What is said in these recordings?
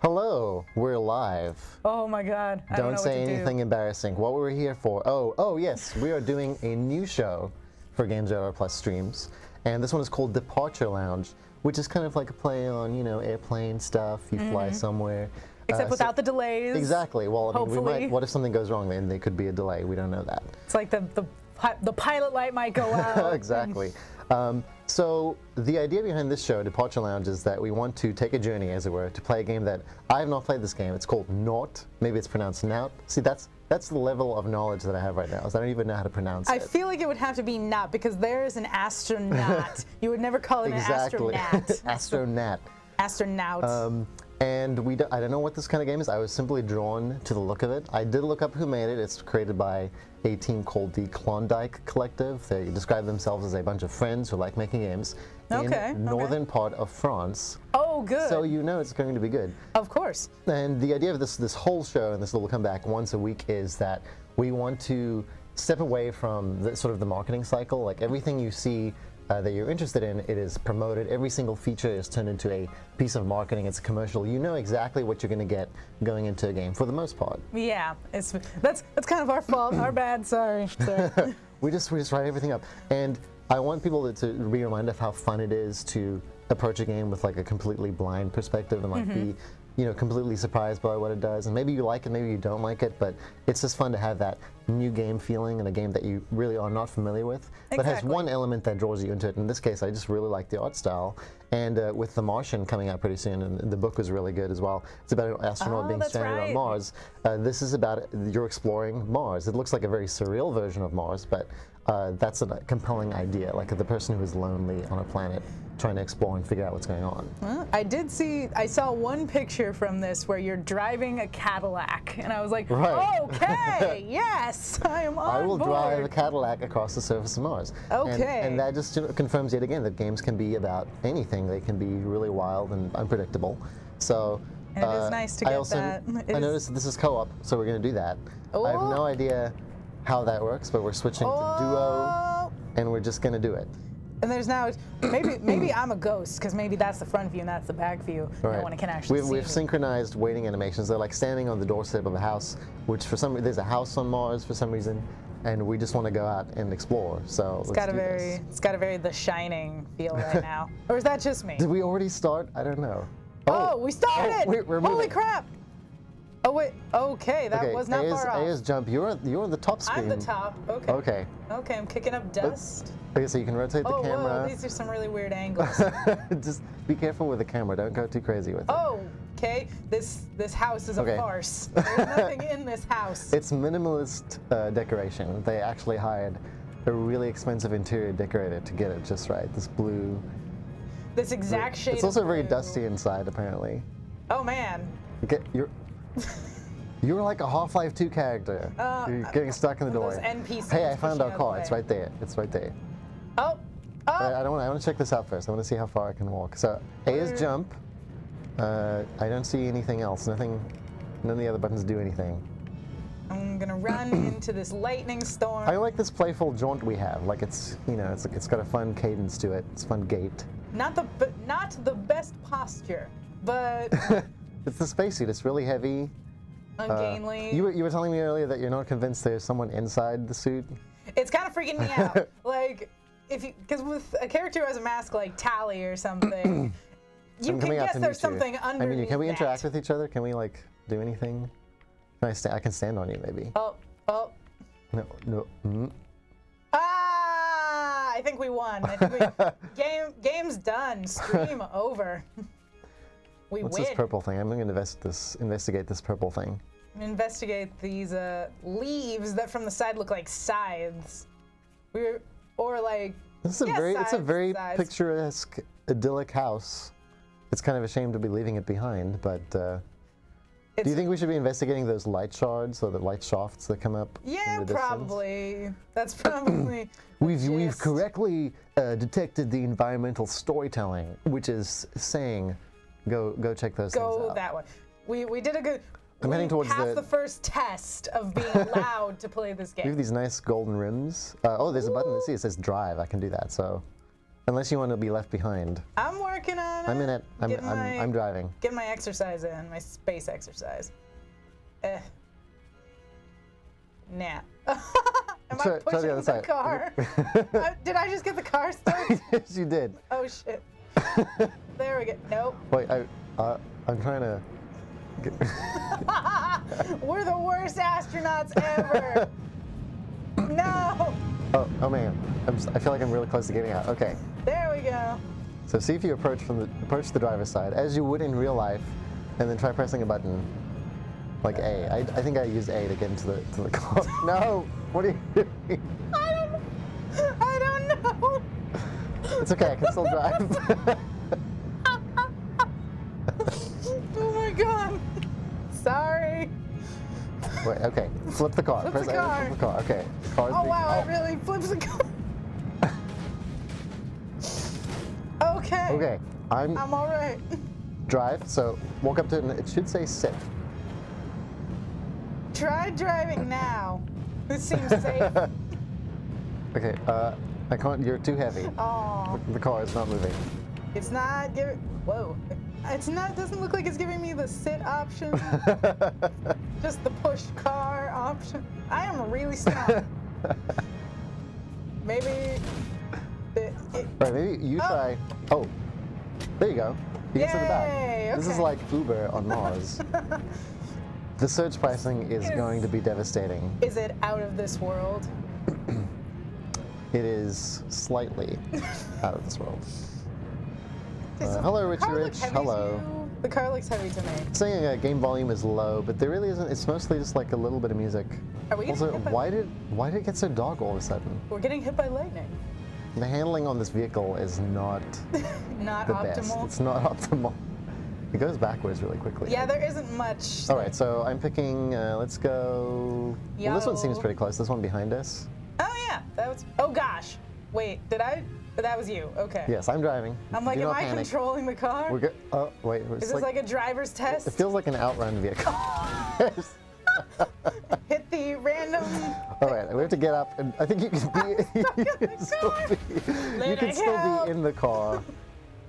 Hello, we're live. Oh my God. I don't know say what to anything embarrassing. What were we here for? Oh yes, we are doing a new show for Games Radar Plus streams. And this one is called Departure Lounge, which is kind of like a play on, you know, airplane stuff. You fly somewhere. Except without the delays. Exactly. Well, I mean, hopefully. what if something goes wrong? Then there could be a delay. We don't know that. It's like the pilot light might go out. Exactly. So the idea behind this show, Departure Lounge, is that we want to take a journey, as it were, to play a game that I have not played. This game. It's called Naut. Maybe it's pronounced Naut. See, that's the level of knowledge that I have right now. Is I don't even know how to pronounce it. I feel like it would have to be Naut because there is an astronaut. You would never call it Exactly. an astronaut. Astronaut. Astronaut. And I don't know what this kind of game is. I was simply drawn to the look of it. I did look up who made it. It's created by a team called the Klondike Collective. They describe themselves as a bunch of friends who like making games in northern part of France. Oh, good. So you know it's going to be good. Of course. And the idea of this whole show and this little comeback once a week is that we want to step away from the sort of the marketing cycle. Like everything you see that you're interested in, it is promoted. Every single feature is turned into a piece of marketing. It's a commercial. You know exactly what you're going to get going into a game for the most part. Yeah, that's kind of our fault. Our bad. Sorry. we just write everything up, and I want people to be reminded of how fun it is to approach a game with like a completely blind perspective and like be, you know, completely surprised by what it does. And maybe you like it, maybe you don't like it, but it's just fun to have that new game feeling in a game that you really are not familiar with, but has one element that draws you into it. In this case, I just really like the art style. And with The Martian coming out pretty soon, and the book was really good as well. It's about an astronaut being stranded on Mars. This is about you're exploring Mars. It looks like a very surreal version of Mars, but that's a compelling idea, like the person who is lonely on a planet trying to explore and figure out what's going on. Well, I saw one picture from this where you're driving a Cadillac, and I was like, okay, yes, I am on I will board. drive a Cadillac across the surface of Mars. Okay. And that just confirms yet again that games can be about anything. They can be really wild and unpredictable. So and it is nice to get that. I noticed that this is co-op, so we're going to do that. Oh. I have no idea how that works, but we're switching to duo, and we're just going to do it. And there's now, maybe I'm a ghost, because maybe that's the front view and that's the back view. Right. No one can actually see We've me. synchronized waiting animations. They're like standing on the doorstep of a house, which for some reason, there's a house on Mars for some reason, and we just want to go out and explore. So it's got a very The Shining feel right now. Or is that just me? Did we already start? I don't know. Oh, we started! We're Holy moving. crap! Oh wait, okay, that was not far off. A's jump. You're the top screen. I'm the top. Okay. Okay. Okay, I'm kicking up dust. Okay, so you can rotate the camera. Whoa, these are some really weird angles. Just be careful with the camera. Don't go too crazy with it. Oh, okay. This house is a farce. There's nothing in this house. It's minimalist decoration. They actually hired a really expensive interior decorator to get it just right. This blue. This exact shade. It's also of very blue. dusty inside, apparently. Oh man. You're like a Half-Life 2 character. You're getting stuck in the door. Those NPCs. Hey, I found our car. It's right there. It's right there. Oh. I want to check this out first. I want to see how far I can walk. So A is jump. I don't see anything else. None of the other buttons do anything. I'm gonna run into this lightning storm. I like this playful jaunt we have. Like it's got a fun cadence to it. It's a fun gait. Not the best posture, but it's the spacesuit. It's really heavy. Ungainly. You were telling me earlier that you're not convinced there's someone inside the suit. It's kind of freaking me out. Like, because with a character who has a mask like Tally or something, you can guess there's something underneath. I mean, can we interact with each other? Can we like do anything? I can stand on you maybe. Oh. No. Ah! I think we won. I think game's done. Stream over. What's this purple thing? I'm going to investigate this purple thing. Investigate these leaves that from the side look like scythes. It's a very picturesque, idyllic house. It's kind of a shame to be leaving it behind, but do you think we should be investigating those light shards or the light shafts that come up? Yeah, probably. That's probably. We've correctly detected the environmental storytelling, which is saying, go check those things out. Go that way. We did a good. I'm heading towards the first test of being allowed to play this game. We have these nice golden rims. Oh, there's a button. See, it says drive. I can do that. So Unless you want to be left behind. I'm working on it. I'm in it. I'm driving. Get my exercise in, my space exercise. Nah. Am I pushing the car? Did I just get the car started? Yes, you did. Oh shit. There we go. Nope. Wait, I'm trying to. We're the worst astronauts ever. No. Oh man, I feel like I'm really close to getting out. Okay. There we go. So see if you approach the driver's side as you would in real life, and then try pressing a button, like A. I think I used A to get into the car. No. What are you doing? I don't know. It's okay. I can still drive. Oh my god. Sorry. Wait, okay. Flip the car. Flip the car. Flip the car. Okay. Car's Oh wow, it really flips the car. Okay. Okay. I'm all right. Drive. So walk up to it and it should say sit. Try driving now. This seems safe. Okay. I can't. You're too heavy. Oh. The car is not moving. It's not giving. Whoa. It's not. Doesn't look like it's giving me the sit option. Just the push car option. I am really smart. Maybe. Right. Maybe you try. Oh. There you go. You can sit in the back. Okay. This is like Uber on Mars. The surge pricing is going to be devastating. Is it out of this world? It is slightly out of this world. Hello, Richie Rich. Hello. The car looks heavy to me. Saying game volume is low, but there really isn't. It's mostly just like a little bit of music. Are we Also, hit by why did it get so dark all of a sudden? We're getting hit by lightning. The handling on this vehicle is not Not the optimal. best. It's not optimal. It goes backwards really quickly. Yeah, there isn't much. All right, so I'm picking. Let's go. Well, this one seems pretty close. This one behind us. Oh yeah, that was. Oh gosh, wait, did I? That was you. Okay. Yes, I'm driving. I'm like, Do am not I panic. controlling the car? We're good. Oh wait, Is this like a driver's test? It feels like an outrun vehicle. Hit the random. All right, we have to get up, and I think you can be. You can still be in the car.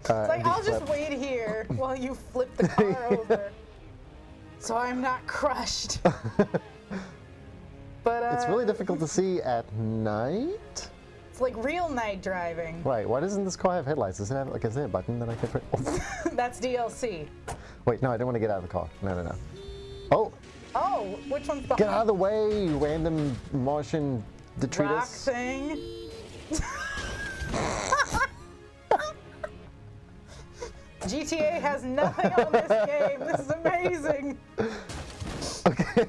It's like I'll just wait here while you flip the car over, so I'm not crushed. But it's really difficult to see at night. It's like real night driving. Right. Why doesn't this car have headlights? Does it have is there a button that I can press? Oh. That's DLC. Wait, no, I don't want to get out of the car. No. Oh. Oh, which one's behind? Get out of the way, you random Martian detritus. Rock thing. GTA has nothing on this game. This is amazing. Okay.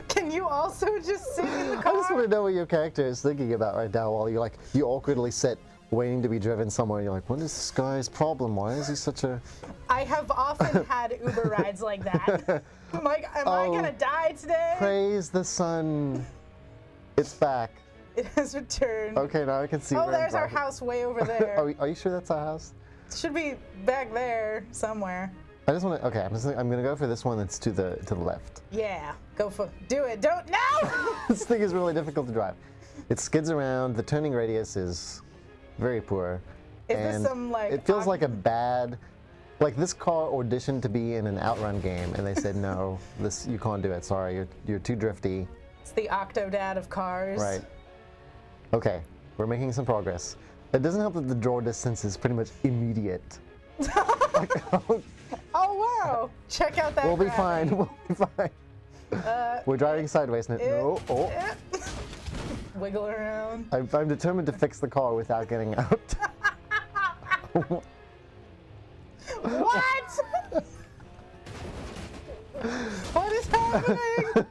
Can you also just sit in the car? I just want to know what your character is thinking about right now while you awkwardly sit waiting to be driven somewhere. You're like, what is this guy's problem? Why is he such a... I have often had Uber rides like that. I'm like, am I going to die today? Praise the sun. It's back. It has returned. Okay, now I can see. Oh, there's our house way over there. Are you sure that's our house? It should be back there somewhere. I just want to. Okay, I'm gonna go for this one that's to the left. Yeah, go for. Do it. Don't. No. This thing is really difficult to drive. It skids around. The turning radius is very poor. Is this some like? It feels like a bad. Like this car auditioned to be in an outrun game, and they said no, you can't do it. Sorry, you're too drifty. It's the Octodad of cars. Right. Okay, we're making some progress. It doesn't help that the draw distance is pretty much immediate. Oh wow! Check out that. We'll be fine. We'll be fine. We're driving sideways now. No. Oh. Wiggle around. I'm determined to fix the car without getting out. What? What is happening?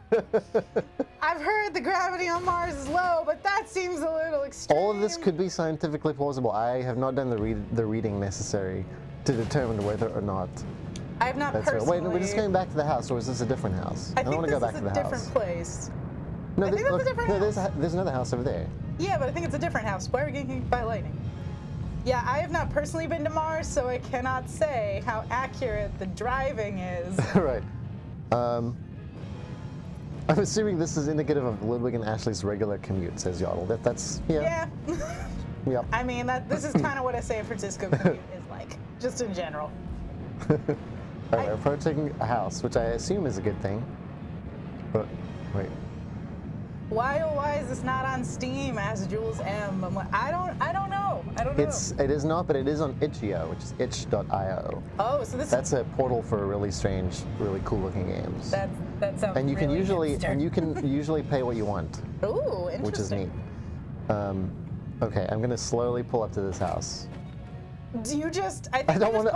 I've heard the gravity on Mars is low, but that seems a little extreme. All of this could be scientifically plausible. I have not done the reading necessary to determine whether or not. I have not personally. Wait, no, we're just going back to the house, or is this a different house? I don't want to go back to the house. I think this is a different place. No, I think that's a different house. There's another house over there. Yeah, but I think it's a different house. Why are we getting hit by lightning? Yeah, I have not personally been to Mars, so I cannot say how accurate the driving is. Right. I'm assuming this is indicative of Ludwig and Ashley's regular commute, says Yodel. That's yeah. Yep. I mean, this is kind of what a San Francisco commute is like, just in general. Alright, approaching a house, which I assume is a good thing. But, wait. Why is this not on Steam? Asked Jules M. I'm like, I don't know. It is not, but it is on itch.io, which is itch.io. Oh, so that's a portal for really strange, really cool looking games. That sounds. And you can really usually pay what you want. Ooh, interesting. Which is neat. Okay, I'm gonna slowly pull up to this house. Do you just? I don't want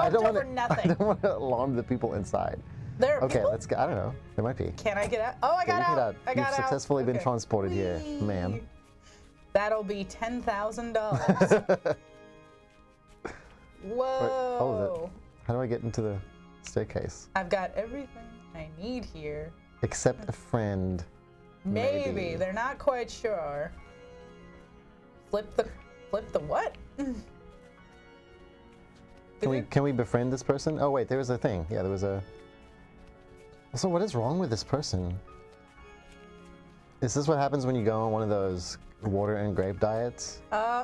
to alarm the people inside. There are okay, people? let's go. I don't know. There might be. Can I get out? Oh, I got out. You've successfully been transported here, ma'am. That'll be $10,000. Whoa. How do I get into the staircase? I've got everything I need here. Except a friend. Maybe. They're not quite sure. Flip the what? Can we befriend this person? Oh wait, there was a thing. Yeah, there was a. So what is wrong with this person? Is this what happens when you go on one of those water and grape diets?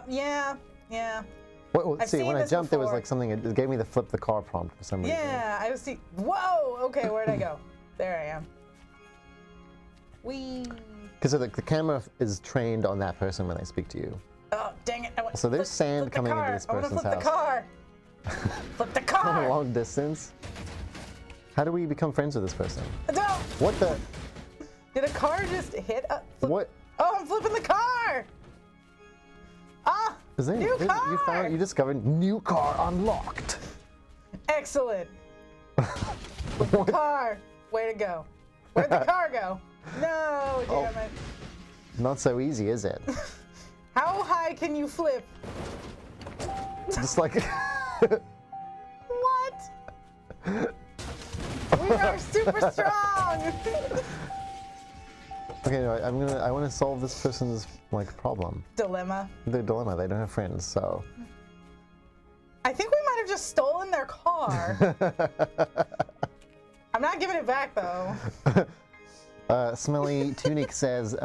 Yeah. Let's see, when I jumped, there was like something, it gave me the flip the car prompt for some reason. Yeah, I was see. Whoa! Okay, where'd I go? There I am. Whee! Because the camera is trained on that person when they speak to you. Oh, dang it. So there's sand coming into this person's house. I want to flip the car. Flip the car! A long distance. How do we become friends with this person? No! What the? Did a car just hit a... What? Oh, I'm flipping the car! Ah! New car! You discovered new car unlocked. Excellent. Flip the car. Way to go. Where'd the car go? No, damn it. Not so easy, is it? How high can you flip? Just like... What? We are super strong! Okay, no, I want to solve this person's problem. Dilemma. Their dilemma. They don't have friends, so. I think we might have just stolen their car. I'm not giving it back though. Smelly Tunic says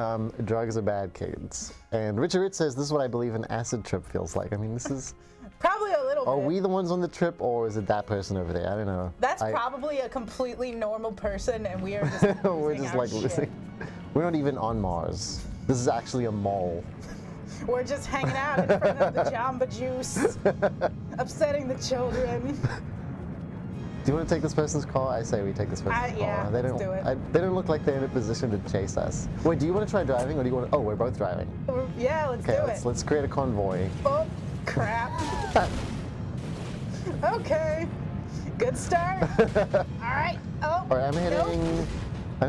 drugs are bad, kids, and Richard says this is what I believe an acid trip feels like. I mean, this is. Probably a little bit. Are we the ones on the trip, or is it that person over there? I don't know. That's probably a completely normal person, and we are just we're just like losing. We're not even on Mars. This is actually a mall. We're just hanging out in front of the Jamba Juice, upsetting the children. Do you want to take this person's car? I say we take this person's car. Yeah, let's do it. They don't look like they're in a position to chase us. Wait, do you want to try driving, or do you want to? Oh, we're both driving. Yeah, let's do it. Let's create a convoy. Oh, crap. Okay. Good start. All right. Oh. All right, I'm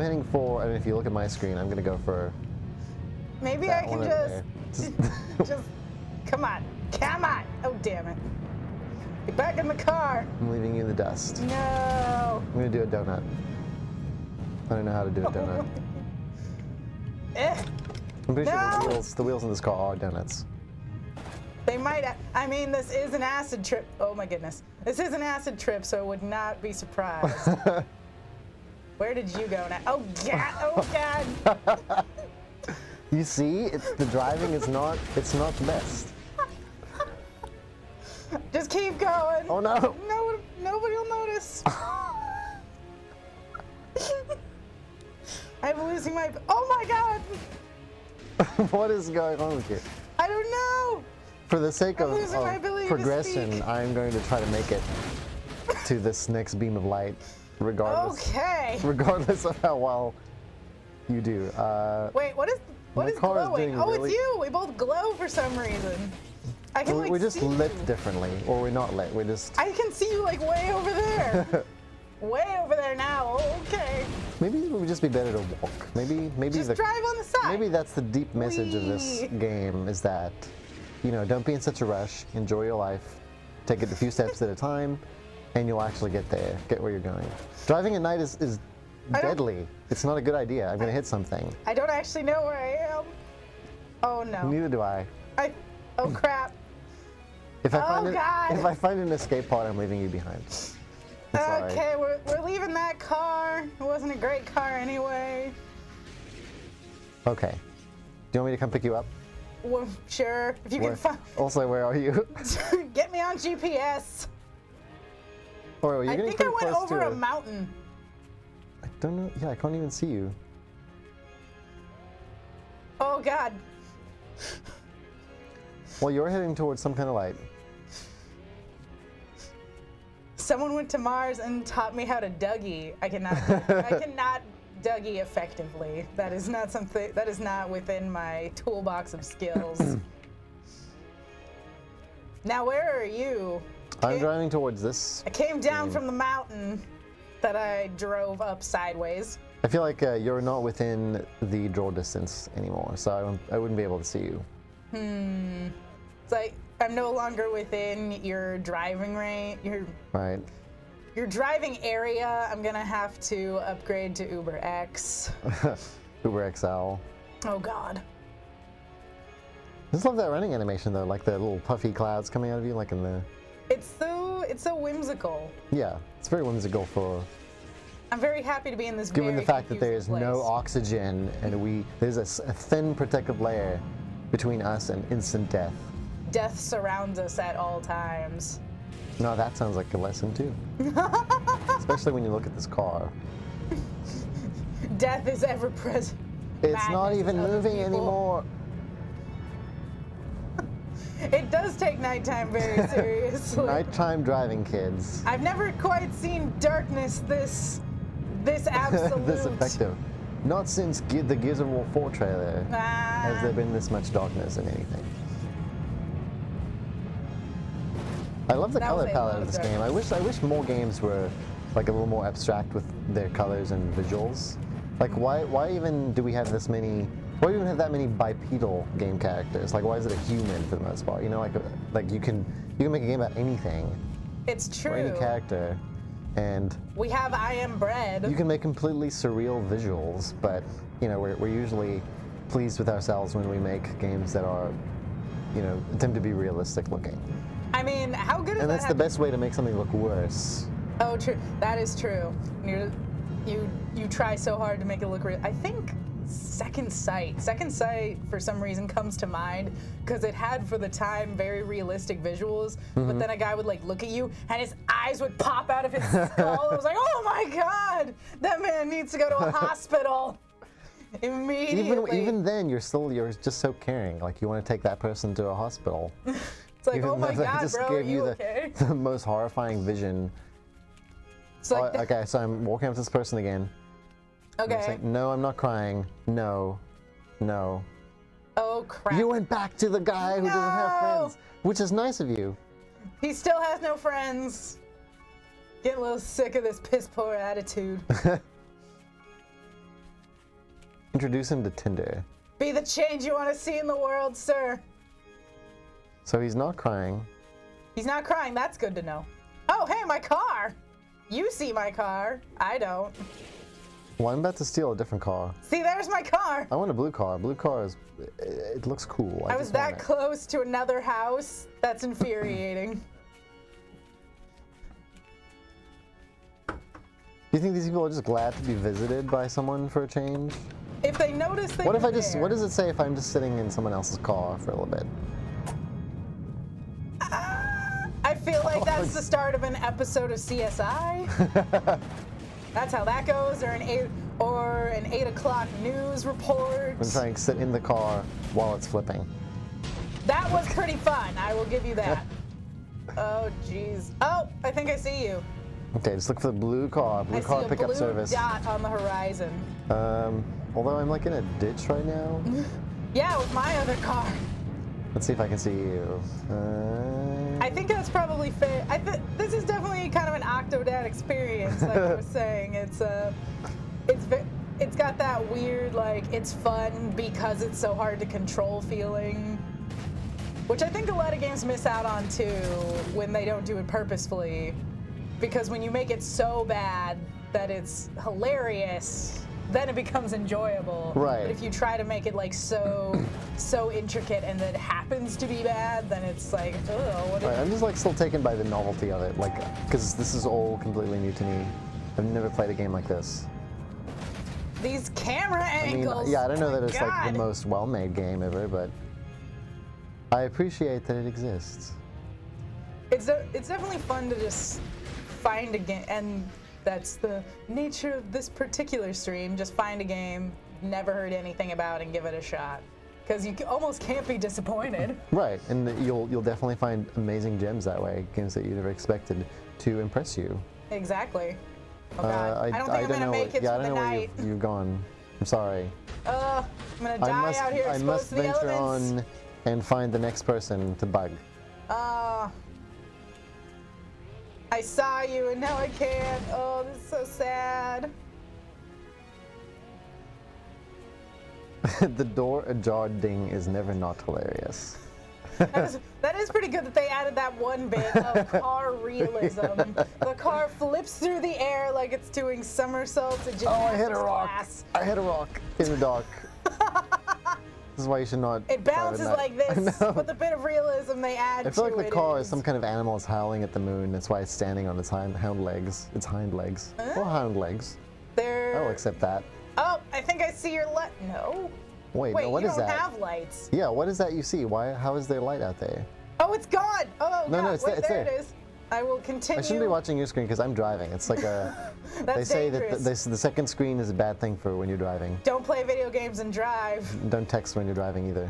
heading for, and if you look at my screen, I'm going to go for. Maybe I can just. Come on. Oh, damn it. Get back in the car. I'm leaving you in the dust. No. I'm going to do a donut. I don't know how to do a donut. I'm pretty sure the wheels in this car are donuts. They might. I mean, this is an acid trip. Oh my goodness. This is an acid trip, so I would not be surprised. Where did you go now? Oh God! Oh God! You see, the driving is not. It's not the best. Just keep going. Oh no! Nobody will notice. I'm losing my. Oh my God! What is going on with you? I don't know. For the sake of progression, to I'm going to try to make it to this next beam of light, regardless. Okay. Regardless of how well you do. Wait, what is glowing? Oh, it's you. We both glow for some reason. I can we're just lit differently, or we're not lit. We're just. I can see you way over there. Way over there now. Okay. Maybe it would just be better to walk. Maybe just drive on the side. Maybe that's the deep message of this game, is that, don't be in such a rush. Enjoy your life. Take it a few steps at a time, and you'll actually get there. Get where you're going. Driving at night is deadly. It's not a good idea. I'm gonna hit something. I don't actually know where I am. Oh no. Neither do I. Oh crap. If I find an escape pod, I'm leaving you behind. Okay, we're leaving that car. It wasn't a great car anyway. Okay. Do you want me to come pick you up? Well, sure. If you can find. Also, where are you? Get me on GPS. Oh, you're I getting think I pretty went close over to a mountain. I don't know. Yeah, I can't even see you. Oh God. Well, you're heading towards some kind of light. Someone went to Mars and taught me how to Dougie. I cannot Dougie effectively. That is not something. That is not within my toolbox of skills. Now, where are you? I'm driving towards this. I came down from the mountain that I drove up sideways. I feel like you're not within the draw distance anymore, so I wouldn't be able to see you. It's like I'm no longer within your driving range. Right. Your driving area. I'm gonna have to upgrade to Uber X. Uber XL. Oh God. I just love that running animation though, like the little puffy clouds coming out of you, like in the. It's so whimsical. Yeah, it's very whimsical for. I'm very happy to be in this. Given the very fact that there is confusing no place. oxygen and there's a thin protective layer between us and instant death. Death surrounds us at all times. No, that sounds like a lesson too. Especially when you look at this car. Death is ever present. It's not even moving anymore. It does take nighttime very seriously. Nighttime driving, kids. I've never quite seen darkness this absolute. This effective. Not since the Gears of War 4 trailer has there been this much darkness in anything. I love the color palette of this game. I wish more games were like a little more abstract with their colors and visuals. Like why even do we have this many? Why do we even have that many bipedal game characters? Like why is it a human for the most part? You know, like you can make a game about anything. It's true. Or any character, and we have I Am Bread. You can make completely surreal visuals, but you know we're usually pleased with ourselves when we make games that are, you know, attempt to be realistic looking. I mean, how good is that? And that's the best way to make something look worse. Oh, true. That is true. You try so hard to make it look real. I think Second Sight for some reason comes to mind because it had for the time very realistic visuals, but then a guy would like look at you and his eyes would pop out of his skull. I was like, oh my God, that man needs to go to a hospital immediately. Even then, you're just so caring. Like you want to take that person to a hospital. It's like, oh my God, bro, are you okay? The most horrifying vision. It's like okay, so I'm walking up to this person again. Okay. I'm saying, no, I'm not crying. No. Oh crap. You went back to the guy who doesn't have friends, which is nice of you. He still has no friends. Getting a little sick of this piss poor attitude. Introduce him to Tinder. Be the change you want to see in the world, sir. So he's not crying. He's not crying. That's good to know. Oh, hey, my car. You see my car. I don't. Well, I'm about to steal a different car. See, there's my car. I want a blue car. Blue car it looks cool. I was that close to another house. That's infuriating. Do you think these people are just glad to be visited by someone for a change? If they notice they What does it say if I'm just sitting in someone else's car for a little bit? I feel like that's the start of an episode of CSI. That's how that goes, or an 8 o'clock news report. I'm trying to sit in the car while it's flipping. That was pretty fun. I will give you that. Oh, jeez. Oh, I think I see you. Okay, just look for the blue car pickup service. I see a blue dot on the horizon. Although I'm like in a ditch right now. Yeah, with my other car. Let's see if I can see you. I think that's probably fair. This is definitely kind of an Octodad experience, like I was saying. It's got that weird, like, it's fun because it's so hard to control feeling, which I think a lot of games miss out on too when they don't do it purposefully. Because when you make it so bad that it's hilarious, then it becomes enjoyable. Right. But if you try to make it like so intricate and then it happens to be bad, then it's like, oh, what? Right, I'm just like still taken by the novelty of it, like, because this is all completely new to me. I've never played a game like this. these camera angles. Yeah, I don't know that it's like God. the most well-made game ever, but I appreciate that it exists. It's definitely fun to just find a game, and that's the nature of this particular stream. Just find a game, never heard anything about, and give it a shot. Because you almost can't be disappointed. Right, and you'll definitely find amazing gems that way, games that you never expected to impress you. Exactly. Oh God, I don't think I'm gonna make it through the night. Where you've gone. I'm sorry. I'm gonna die out here I exposed must to the venture elements. on and find the next person to bug. I saw you and now I can't. Oh, this is so sad. The door ajar ding is never not hilarious. That is pretty good that they added that one bit of car realism. The car flips through the air like it's doing somersaults in gymnastics I hit a rock. class. I hit a rock in the dark. This is why you should not. It bounces like this, with a bit of realism they add to it. I feel like the car is some kind of animal is howling at the moon. That's why it's standing on its hind legs. Its hind legs. Or hind legs. I'll accept that. Oh, I think I see your light. No. Wait, no, what is that? You don't have lights. Yeah, what is that you see? How is there light out there? Oh, it's gone. Oh, no, God. it's Wait, there. It is. I will continue. I shouldn't be watching your screen because I'm driving. It's like a. That's they say dangerous. that the second screen is a bad thing for when you're driving. Don't play video games and drive. Don't text when you're driving either.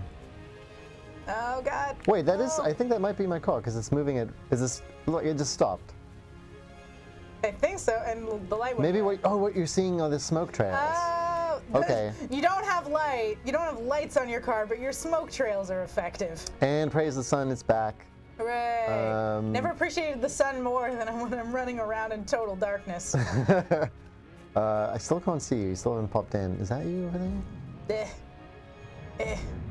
Oh God. Wait, that is. I think that might be my car because it's moving. Is this? Look, it just stopped. I think so, and the light went. Maybe red. what you're seeing are the smoke trails. Oh. Okay. You don't have light. You don't have lights on your car, but your smoke trails are effective. And praise the sun, it's back. Hooray! Never appreciated the sun more than when I'm running around in total darkness. I still can't see you. You still haven't popped in. Is that you over there?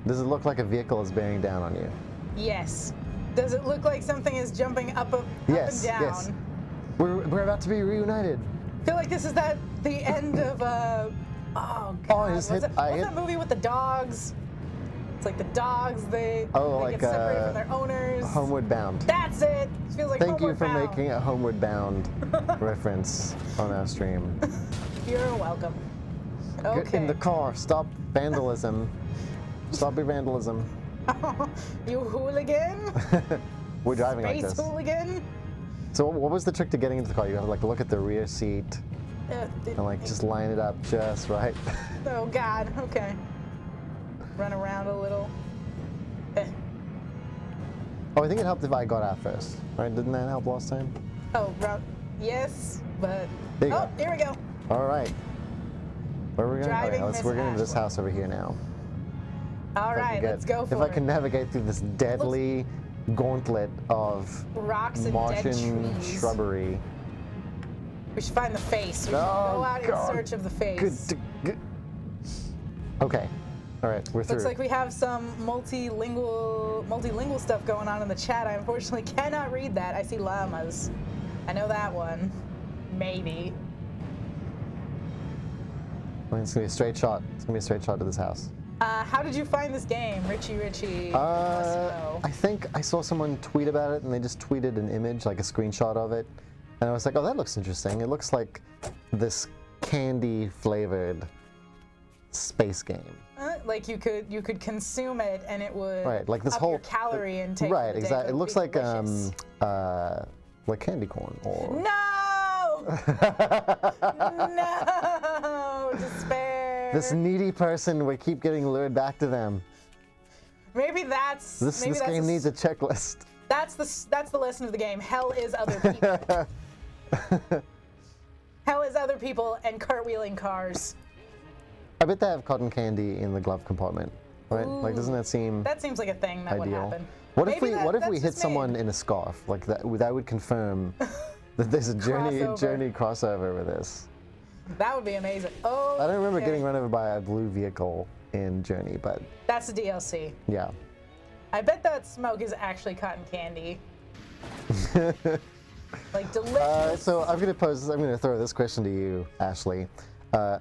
Does it look like a vehicle is bearing down on you? Yes. Does it look like something is jumping up and down? Yes. We're about to be reunited. I feel like this is the end of oh God. What's that movie with the dogs? It's like the dogs, they get separated from their owners. Homeward Bound. That's it. It feels like Thank you Homeward for Bound. making a Homeward Bound reference on our stream. You're welcome. Okay. Get in the car. Stop vandalism. Stop your vandalism. You hooligan? We're driving like this. Space hooligan? So what was the trick to getting into the car? You have to like look at the rear seat and like just line it up just right. Oh God. Okay. Run around a little. Oh, I think it helped if I got out first, right? Didn't that help last time? Oh, yes, but There you go. Here we go. All right. Where are we going? Driving We're going to this house over here now. All right, let's go for it. If I can navigate through this deadly gauntlet of rocks and Martian dead trees. shrubbery. We should find the face. We should go out in search of the face. Good. Okay. All right, we're through. Looks like we have some multilingual stuff going on in the chat. I unfortunately cannot read that. I see llamas. I know that one. Maybe. It's gonna be a straight shot. It's gonna be a straight shot to this house. How did you find this game, Richie? I think I saw someone tweet about it, and they just tweeted an image, like a screenshot of it, and I was like, "Oh, that looks interesting. It looks like this candy-flavored space game." Like you could consume it, and it would like this up whole your calorie intake. Right, exactly. It looks like delicious. like candy corn or. No! No! Despair. This needy person, we keep getting lured back to them. Maybe that's this game needs a checklist. That's the lesson of the game. Hell is other people. Hell is other people and cartwheeling cars. I bet they have cotton candy in the glove compartment, right? Ooh, like, doesn't that seem? That seems like a thing that ideal? would happen. What if we hit someone in a scarf like that? That would confirm that there's a journey crossover with this. That would be amazing. Oh. I don't remember getting run over by a blue vehicle in Journey, but that's the DLC. Yeah. I bet that smoke is actually cotton candy. Like delicious. So I'm gonna throw this question to you, Ashley.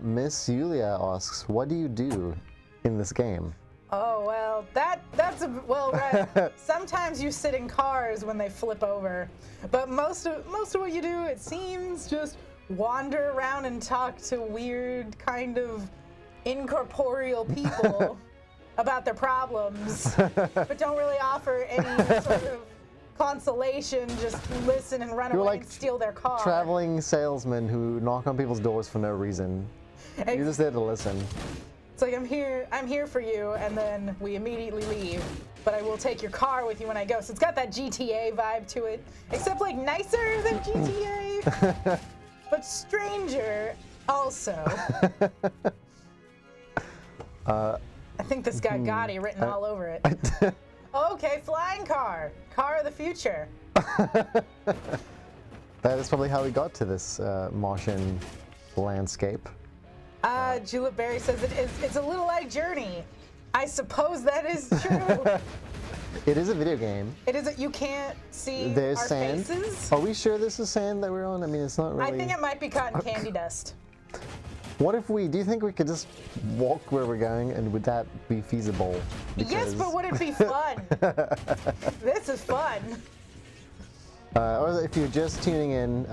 Miss Yulia asks, what do you do in this game? Oh, well, that's right. Sometimes you sit in cars when they flip over, but most of what you do, it seems, just wander around and talk to weird kind of incorporeal people about their problems, but don't really offer any sort of consolation, just listen and run away like and steal their car. Traveling salesmen who knock on people's doors for no reason. You're just there to listen. It's like, I'm here for you, and then we immediately leave. But I will take your car with you when I go. So it's got that GTA vibe to it, except like nicer than GTA, but stranger also. I think this got Gotti written all over it. Okay, flying car. Car of the future. That is probably how we got to this Martian landscape. Julep Berry says it's a little like Journey. I suppose that is true. It is a video game. It is. You can't see There's our sand. faces. Are we sure this is sand that we're on? I mean, it's not really. I think it might be cotton candy dust. What if do you think we could just walk where we're going, and would that be feasible? Yes, but would it be fun? This is fun. Or if you're just tuning in,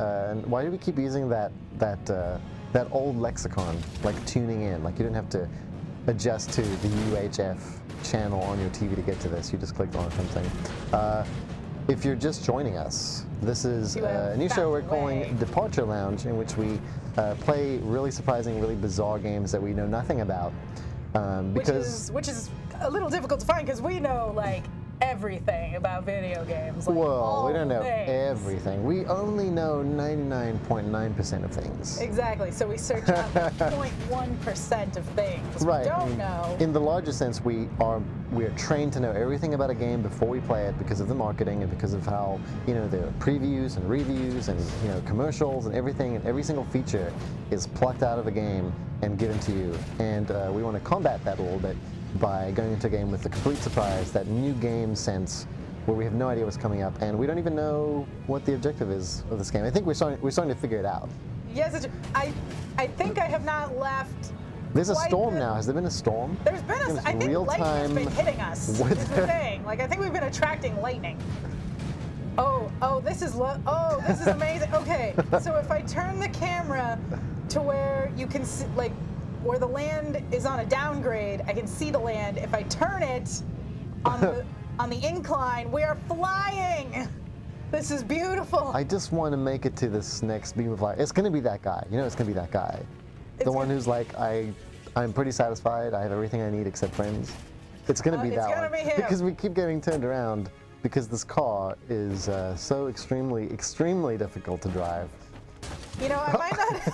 why do we keep using that old lexicon, like tuning in? Like you didn't have to adjust to the UHF channel on your TV to get to this. You just clicked on something. If you're just joining us, this is a new show we're calling Departure Lounge, in which we play really surprising, really bizarre games that we know nothing about. Which is a little difficult to find because we know like everything about video games. Like, well, we don't know things. everything. We only know 99.9% of things. Exactly. So we search out 0.1% of things. Right. We don't know. In the larger sense, we are trained to know everything about a game before we play it because of the marketing and because of how, the previews and reviews and, commercials and everything, and every single feature is plucked out of a game and given to you. And we want to combat that a little bit by going into a game with the complete surprise, that new game sense where we have no idea what's coming up and we don't even know what the objective is of this game. I think we're starting to figure it out. Yes, I think I have not left. There's a storm now. Has there been a storm? There's been I think lightning has been hitting us. Is the thing. Like I think we've been attracting lightning. Oh, this is amazing. Okay, so if I turn the camera to where you can see, like, where the land is on a downgrade, I can see the land. If I turn it on the incline, we are flying. This is beautiful. I just want to make it to this next beam of light. It's going to be that guy. It's going to be that guy. The one who's like, I'm pretty satisfied. I have everything I need except friends. It's going to be that one. It's going to be him. Because we keep getting turned around because this car is so extremely, extremely difficult to drive. I might not...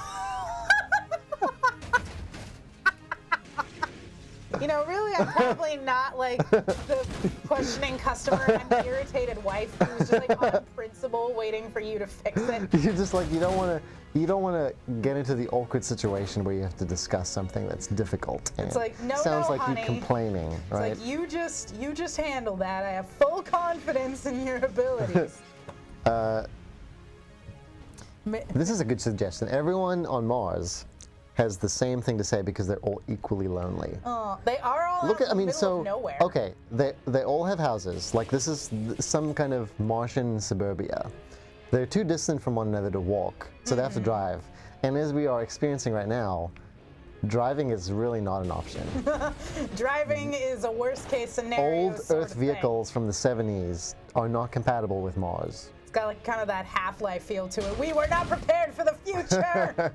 Really, I'm probably not like the questioning customer. I'm the irritated wife who's just like on principle waiting for you to fix it. You're just like, you don't want to get into the awkward situation where you have to discuss something that's difficult. And it's like, no, sounds like honey. you complaining, right? It's like, you just handle that. I have full confidence in your abilities. This is a good suggestion. Everyone on Mars has the same thing to say because they're all equally lonely. Oh, they are all in the middle of nowhere. Okay, they all have houses. Like this is some kind of Martian suburbia. They're too distant from one another to walk, so they have to drive. And as we are experiencing right now, driving is really not an option. Driving is a worst case scenario. Old Earth vehicles from the 70s are not compatible with Mars. It's got like kind of that Half-Life feel to it. We were not prepared for the future.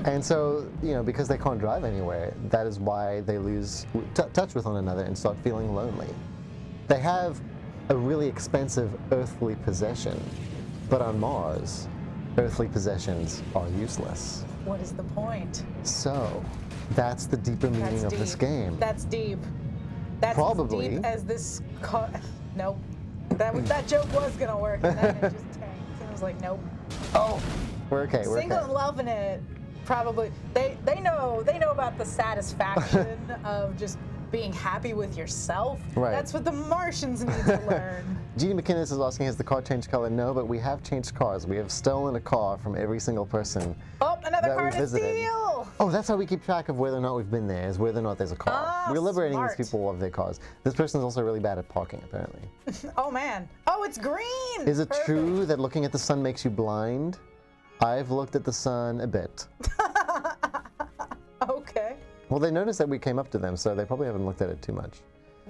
And so, because they can't drive anywhere, that is why they lose touch with one another and start feeling lonely. They have a really expensive earthly possession, but on Mars, earthly possessions are useless. What is the point? So, that's the deeper meaning of this game. That's deep. That's probably as deep as this nope. That joke was gonna work, and then it just tanked. It was like, nope. Oh, we're okay. Single and loving it. Probably they know about the satisfaction of just being happy with yourself. Right. That's what the Martians need to learn. Jeannie McKinnon is asking, has the car changed color? No, but we have changed cars. We have stolen a car from every single person. Oh, another car to steal! Oh, that's how we keep track of whether or not we've been there, is whether or not there's a car. We're liberating these people of their cars. This person's also really bad at parking, apparently. Oh, man. Oh, it's green! Is it true that looking at the sun makes you blind? I've looked at the sun a bit. Okay. Well, they noticed that we came up to them, so they probably haven't looked at it too much.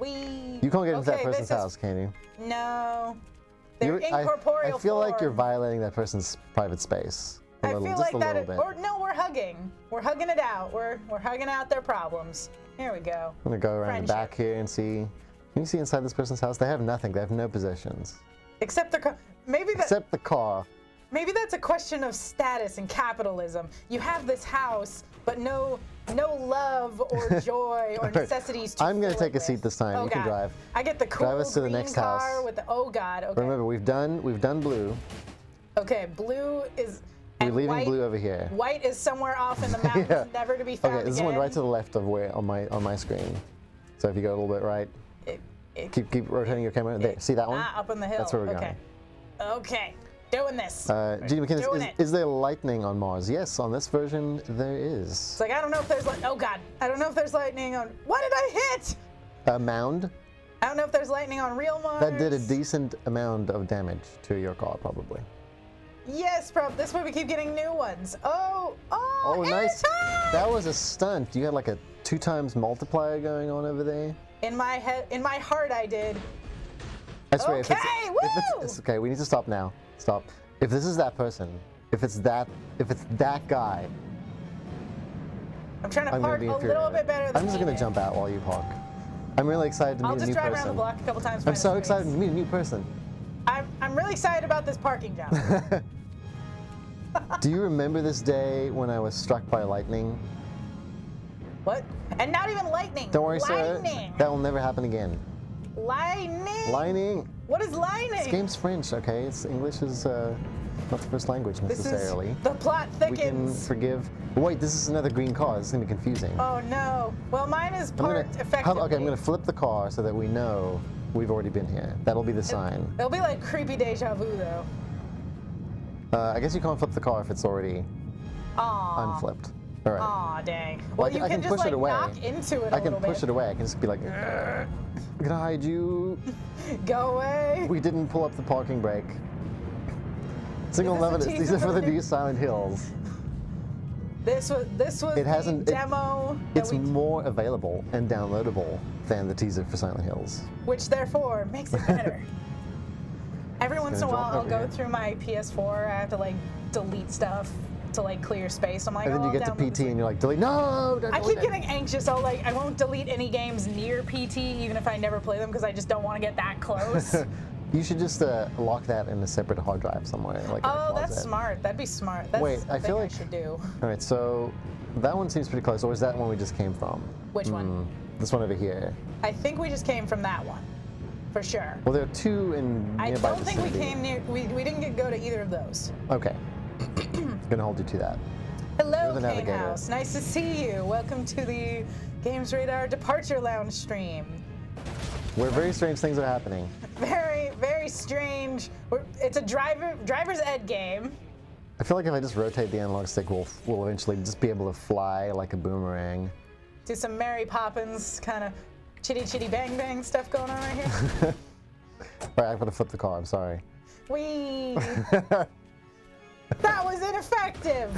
You can't get into that person's house, can you? No. They're incorporeal. I feel like you're violating that person's private space. I feel like that. Or no, we're hugging. We're hugging it out. We're hugging out their problems. Here we go. I'm gonna go around the back here and see. Can you see inside this person's house? They have nothing. They have no possessions. Except their car. Except the car. Maybe that's a question of status and capitalism. You have this house, but no love or joy or necessities to I'm gonna take a with. seat this time. Oh, you God. can drive. I get the cool drive us to the green next car house. with the. Oh God. Okay. Remember, we've done blue. Okay, blue is. We're leaving blue over here. White is somewhere off in the mountains, Yeah. never to be found Okay, this again. one right to the left of where on my screen. So if you go a little bit right, keep rotating your camera. There, see that one? Up on the hill. That's where we're going. Okay, doing this. Gina McKinnon, is there lightning on Mars? Yes, on this version there is. It's like I don't know if there's oh God, I don't know if there's lightning on. What did I hit? A mound. I don't know if there's lightning on real Mars. That did a decent amount of damage to your car, probably. Yes, this way we keep getting new ones. Oh, nice. That was a stunt. You had like a 2 times multiplier going on over there. In my head, in my heart, I did. I swear, okay, if it's okay, we need to stop now. Stop. If this is that person, if it's that guy, I'm trying to park a little bit better than I'm just gonna jump out while you park. I'm really excited to meet a new person. I'll just drive around the block a couple times. I'm so excited to meet a new person. I'm really excited about this parking job. Do you remember this day when I was struck by lightning? What? And not even lightning. Don't worry, lightning. sir. That will never happen again. Lightning. Lightning. What is lightning? This game's French, okay? English is not the first language necessarily. This is, the plot thickens. We can forgive. Wait, this is another green car. This is gonna be confusing. Oh no. Well, mine is parked effectively. Okay, I'm gonna flip the car so that we know we've already been here. That'll be the sign. It'll be like creepy deja vu, though. I guess you can't flip the car if it's already unflipped. All right. Aw, dang. Well, you can just push it away. knock into it a little bit. I can push it away. I can just be like, I'm gonna hide you. Go away. We didn't pull up the parking brake. Single evidence. These are for the new Silent Hills. This was the demo. It's more available and downloadable than the teaser for Silent Hills. Which therefore makes it better. Every once in a while, I'll go through my PS4. I have to like delete stuff to like clear space. I'm like, and then you get to PT and you're like, delete. No, don't I keep getting anxious. I won't delete any games near PT, even if I never play them, because I just don't want to get that close. You should just lock that in a separate hard drive somewhere. Like that's smart. That'd be smart. That's Wait, I feel like I should do. All right, so that one seems pretty close. Or is that one we just came from? Which one? This one over here. I think we just came from that one, for sure. Well, there are 2 in nearby I don't think vicinity. we came near. We didn't go to either of those. Okay. Gonna hold you to that. Hello, Kane House. Nice to see you. Welcome to the Games Radar Departure Lounge stream. Where very strange things are happening. Very, very strange. It's a driver's ed game. I feel like if I just rotate the analog stick, we'll eventually just be able to fly like a boomerang. Do some Mary Poppins kind of chitty chitty bang bang stuff going on right here. All right, I'm gonna flip the car. I'm sorry. Whee! That was ineffective.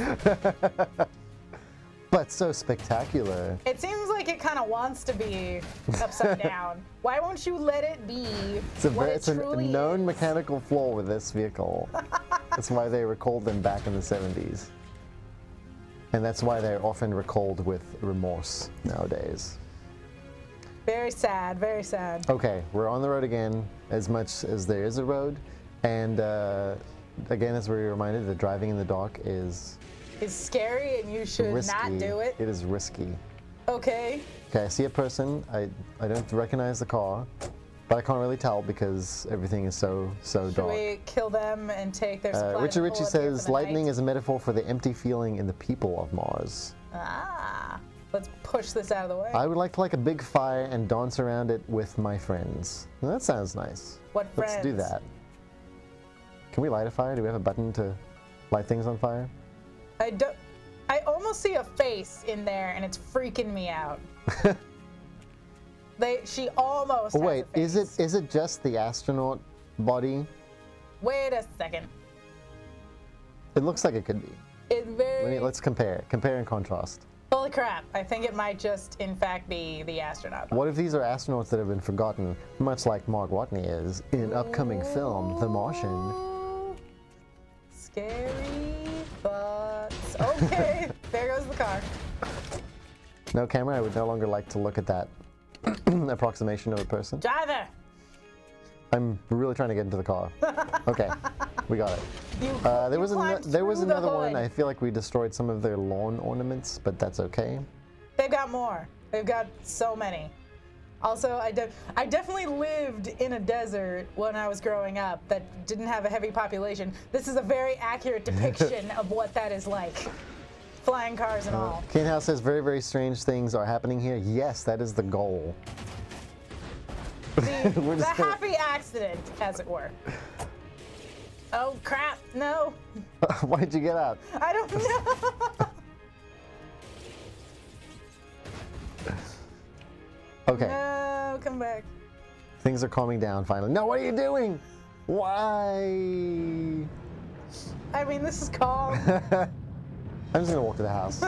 But so spectacular. It seems like it kind of wants to be upside down. Why won't you let it be? It's a known mechanical flaw with this vehicle. That's why they recalled them back in the 70s. And that's why they're often recalled with remorse nowadays. Very sad, very sad. Okay, we're on the road again, as much as there is a road. And again, as we're reminded, that driving in the dark is scary, and you should risky. not do it. It is risky. Okay. Okay, I see a person. I don't recognize the car, but I can't really tell because everything is so dark. Should we kill them and take their supplies? Richard Ritchie says, lightning is a metaphor for the empty feeling in the people of Mars. Ah, let's push this out of the way. I would like to light a big fire and dance around it with my friends. Well, that sounds nice. What friends? Let's do that. Can we light a fire? Do we have a button to light things on fire? I almost see a face in there, and it's freaking me out. She almost. Wait, has a face. is it just the astronaut body? Wait a second. It looks like it could be. It's very... Let's compare. Compare and contrast. Holy crap. I think it might just, in fact, be the astronaut. What if these are astronauts that have been forgotten, much like Mark Watney is in an upcoming film, The Martian? Scary thoughts. Okay, there goes the car. No, camera, I would no longer like to look at that approximation of a person. Driver! I'm really trying to get into the car. Okay, we got it. There was another one. I feel like we destroyed some of their lawn ornaments, but that's okay. They've got more. They've got so many. Also, I definitely lived in a desert when I was growing up that didn't have a heavy population. This is a very accurate depiction of what that is like. Flying cars and all. Kane House says very, very strange things are happening here. Yes, that is the goal. The happy accident, as it were. Oh crap, no. Why'd you get out? I don't know. Okay. No, come back. Things are calming down finally. No, what are you doing? Why? I mean, this is calm. I'm just gonna walk to the house.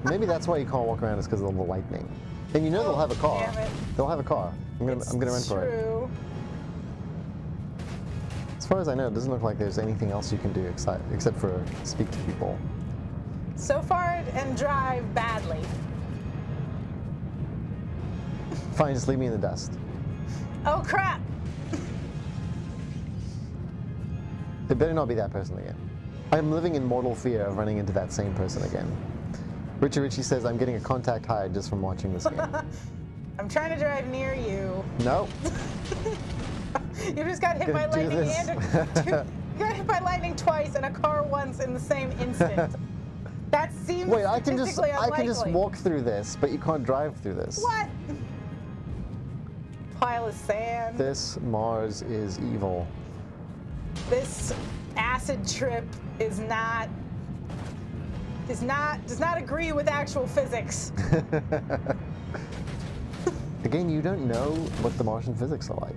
Maybe that's why you can't walk around, is because of the lightning. And you know they'll have a car. Damn it. They'll have a car. I'm gonna run for it. True. As far as I know, it doesn't look like there's anything else you can do except for speak to people. So far, and drive badly. Fine, just leave me in the dust. Oh crap! It better not be that person again. I'm living in mortal fear of running into that same person again. Richie says, I'm getting a contact high just from watching this game. I'm trying to drive near you. No. You just got hit by lightning you got hit by lightning twice and a car once in the same instant. That seems Wait, I statistically unlikely. can just walk through this, but you can't drive through this. What? Pile of sand. This Mars is evil. This acid trip does not agree with actual physics. Again, you don't know what the Martian physics are like.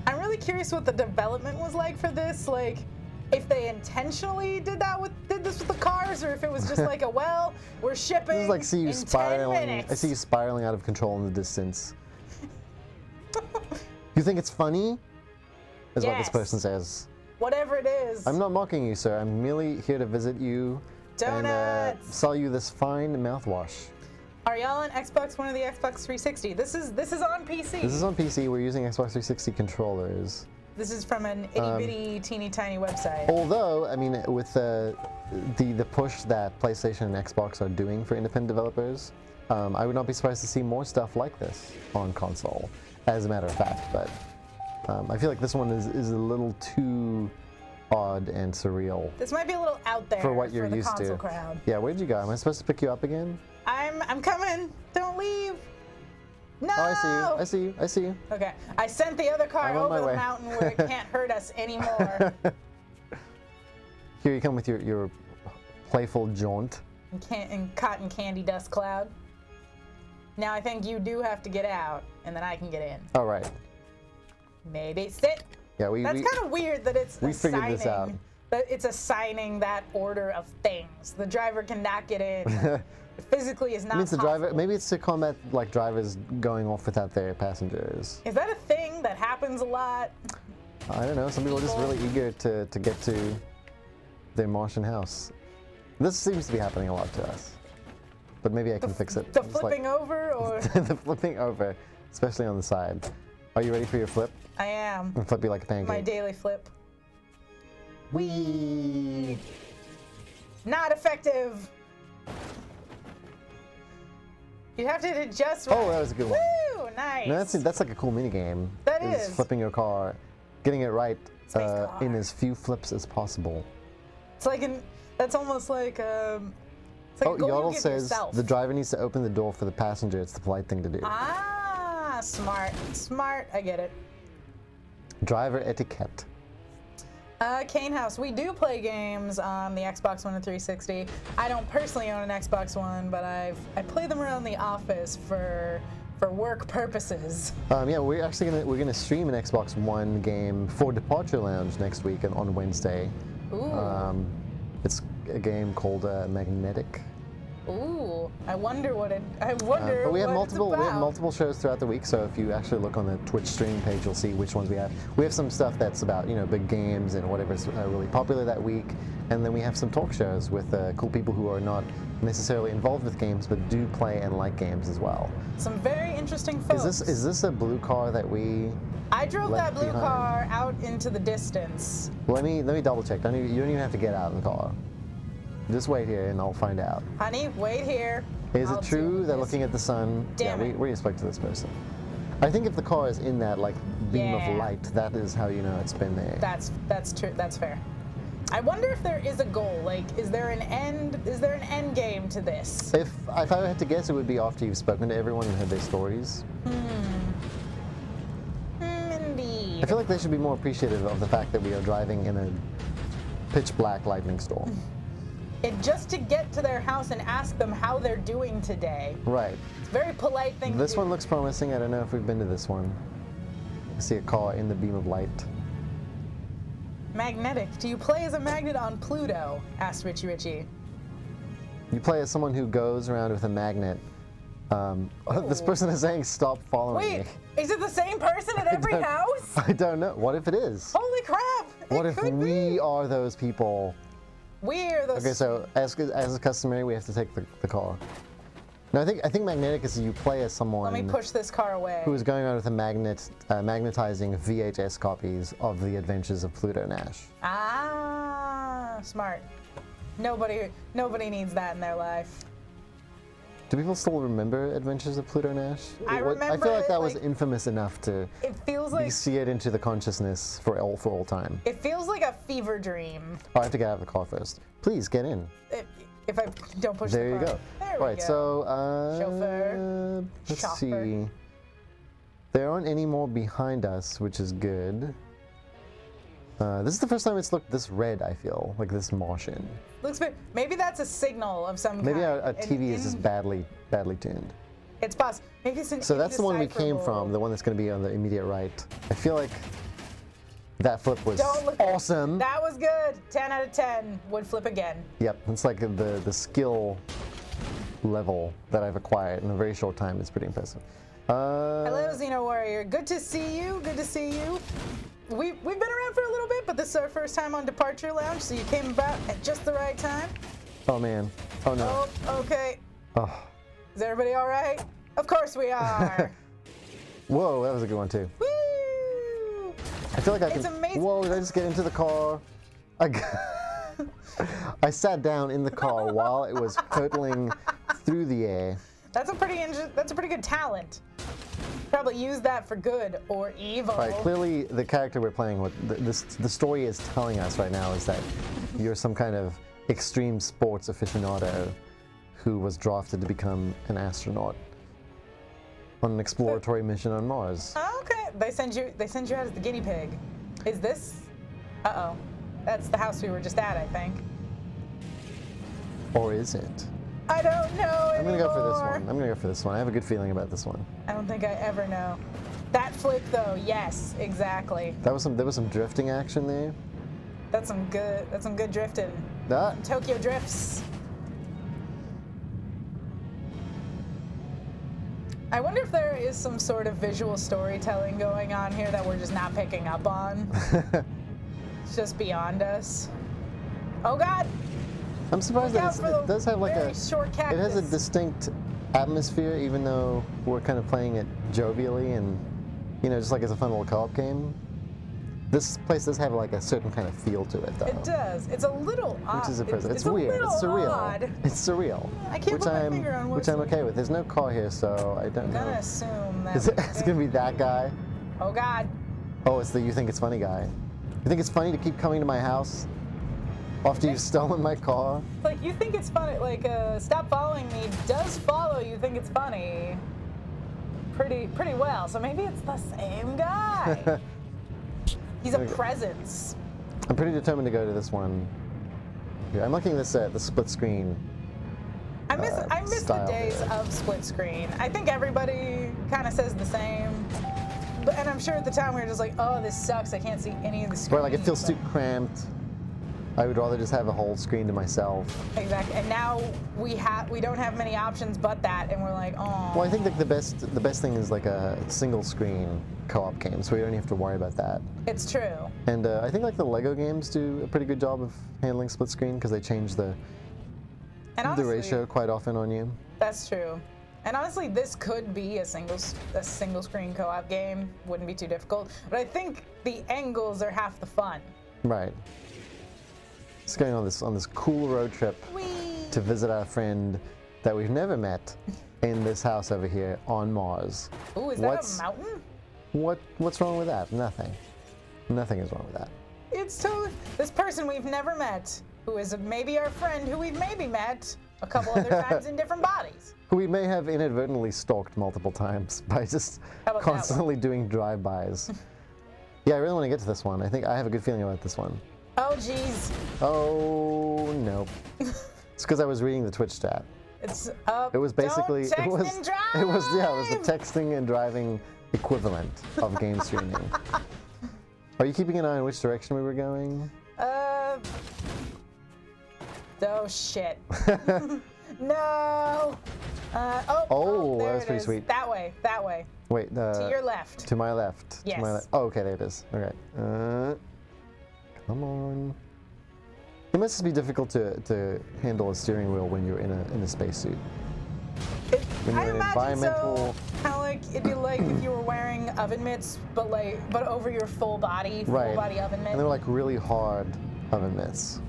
I'm really curious what the development was like for this. Like, if they intentionally did this with the cars, or if it was just like a, well, we're shipping. This is like see you in spiraling. 10 minutes. I see you spiraling out of control in the distance. You think it's funny? Is what this Yes. person says. Whatever it is. I'm not mocking you, sir. I'm merely here to visit you and Donuts. sell you this fine mouthwash. Are y'all on Xbox One or the Xbox 360? This is on PC. This is on PC. We're using Xbox 360 controllers. This is from an itty-bitty, teeny-tiny website. Although, I mean, with the push that PlayStation and Xbox are doing for independent developers, I would not be surprised to see more stuff like this on console, as a matter of fact. But I feel like this one is a little too odd and surreal. This might be a little out there for what you're the used console to. crowd. Yeah, where'd you go? Am I supposed to pick you up again? I'm coming. Don't leave. No. Oh, I see you. I see you. Okay, I sent the other car I'm on my over the way. mountain where it can't hurt us anymore. Here you come with your playful jaunt. And cotton candy dust cloud. Now I think you do have to get out, and then I can get in. All right. Maybe sit. Yeah, That's kind of weird that it's we figured assigning, this out. that it's assigning that order of things. The driver cannot get in. It physically is not means the possible. driver. Maybe it's to combat like drivers going off without their passengers. Is that a thing that happens a lot? I don't know. Some people are just really eager to get to their Martian house. This seems to be happening a lot to us. But maybe I can fix it. The Just flipping over, or the flipping over, especially on the side. Are you ready for your flip? I am. And flip you like a pancake. My daily flip. Whee! Not effective. You have to adjust. Right. Oh, that was a good one. Woo! Nice. No, that's like a cool mini game. That is. Flipping your car, getting it right Space car. in as few flips as possible. It's like that's almost like it's like a goal Yodel you give says yourself. the driver needs to open the door for the passenger. It's the polite thing to do. Ah, smart. Smart. I get it. Driver etiquette. Kane House, we do play games on the Xbox One and 360. I don't personally own an Xbox One, but I play them around the office for work purposes. Yeah, we're actually gonna stream an Xbox One game for Departure Lounge next week on Wednesday. Ooh. It's a game called Magnetic. Ooh, I wonder what it. I wonder. But we have what multiple. It's We have about. multiple shows throughout the week. So if you actually look on the Twitch stream page, you'll see which ones we have. We have some stuff that's about big games and whatever's really popular that week, and then we have some talk shows with cool people who are not necessarily involved with games but do play and like games as well. Some very interesting folks. Is this a blue car that we? I drove that left blue behind? car out into the distance. Let me double check. You don't even have to get out of the car. Just wait here and I'll find out. Honey, wait here. Is I'll it true do that this. looking at the sun? Damn yeah, it. we spoke to this person. I think if the car is in that beam Yeah. of light, that is how you know it's been there. That's true. That's fair. I wonder if there is a goal. Like, is there an end? Is there an end game to this? If I had to guess, it would be after you've spoken to everyone and heard their stories. Indeed. I feel like they should be more appreciative of the fact that we are driving in a pitch black lightning storm. And just to get to their house and ask them how they're doing today. Right. It's a very polite thing This to do. one looks promising. I don't know if we've been to this one. I see a car in the beam of light. Magnetic. Do you play as a magnet on Pluto? Asked Richie Richie. You play as someone who goes around with a magnet. This person is saying, "Stop following Wait, me." is it the same person at every don't- house? I don't know. What if it is? Holy crap! What it if could we be. are those people? We're those. Okay, so as is customary, we have to take the car. No, I think magnetic is you play as someone Let me push this car away. who is going around with a magnet, magnetizing VHS copies of The Adventures of Pluto Nash. Ah, smart. Nobody needs that in their life. Do people still remember Adventures of Pluto Nash? I I remember feel like it, that was like- infamous enough to It feels like see it into the consciousness for all time. it feels like a fever dream. Oh, I have to get out of the car first. Please get in. If I don't push There the you car. go. There we Right, go. so Chauffeur. let's Chauffeur. see. There aren't any more behind us, which is good. This is the first time it's looked this red, I feel, like this Martian. Looks bit. Maybe that's a signal of some Maybe kind. our TV is just badly tuned. It's possible. Maybe it's an So that's the one we came indecipherable- from, the one that's going to be on the immediate right. I feel like that flip was Don't look. awesome. That was good. 10 out of 10. Would flip again. Yep, it's like the skill level that I've acquired in a very short time. It's pretty impressive. Hello, Xeno Warrior. Good to see you. Good to see you. We've been around for a little bit, but this is our first time on Departure Lounge, so you came about at just the right time. Oh man. Oh no. Oh, okay. Oh. Is everybody all right? Of course we are. Whoa, that was a good one too. Woo! I feel like I It's can. amazing. Whoa! Did I just get into the car? I sat down in the car while it was hurtling through the air. That's a pretty good talent. Probably use that for good or evil. All right, clearly the character we're playing with, the story is telling us right now is that you're some kind of extreme sports aficionado who was drafted to become an astronaut on an exploratory mission on Mars. Okay. They send you out as the guinea pig. Is this? Uh-oh. That's the house we were just at, I think. Or is it? I don't know I'm gonna go for this anymore. one. I'm gonna go for this one. I have a good feeling about this one. I don't think I ever know. That flip though, yes, exactly. There was some drifting action there. That's some good drifting. Ah, Tokyo drifts. I wonder if there is some sort of visual storytelling going on here that we're just not picking up on. It's just beyond us. Oh God! I'm surprised Look that out for the it does have like very a short it has a cactus. distinct atmosphere, even though we're kind of playing it jovially and just like it's a fun little co-op game. This place does have like a certain kind of feel to it, though. It does. It's a little odd. Which is impressive. It's a weird. little It's surreal. odd. It's surreal. I can't which put my I'm finger on which what's- I'm okay with. There's no car here, so I don't I'm gonna know. assume that. It's gonna be that guy. Oh God! Oh, it's the you think it's funny guy. You think it's funny to keep coming to my house after you've stolen my car? Like you think it's funny? Like stop following me does follow. You think it's funny? Pretty well. So maybe it's the same guy. He's a There we go. presence. I'm pretty determined to go to this one. Yeah, I'm looking this at the split screen. I miss the style days there. of split screen. I think everybody kind of says the same. And I'm sure at the time we were just like, oh, this sucks. I can't see any of the screen. Where like it feels but- too cramped. I would rather just have a whole screen to myself. Exactly. And now we don't have many options but that, and we're like, oh. Well, I think like the best thing is like a single screen co-op game, so we don't have to worry about that. It's true. And I think like the Lego games do a pretty good job of handling split screen because they change the ratio quite often on you. That's true. And honestly, this could be a single screen co-op game. Wouldn't be too difficult. But I think the angles are half the fun. Right. It's going on this cool road trip to visit our friend that we've never met in this house over here on Mars. Ooh, is that a mountain? What's wrong with that? Nothing. Nothing is wrong with that. It's totally this person we've never met, who is maybe our friend who we've maybe met a couple other times in different bodies. Who we may have inadvertently stalked multiple times by just constantly doing drive-bys. Yeah, I really want to get to this one. I think I have a good feeling about this one. Oh, jeez. Oh, no. It's because I was reading the Twitch chat. It was basically don't text and drive! it was the texting and driving equivalent of game streaming. Are you keeping an eye on which direction we were going? Oh shit. No. That was pretty sweet. That way. Wait. To your left. To my left. Yes. To my left. Oh, okay, there it is. Okay. Come on. It must be difficult to handle a steering wheel when you're in a spacesuit. I imagine so. Kind of like it'd be like if you were wearing oven mitts, but over your full body oven mitt. And they're like really hard oven mitts,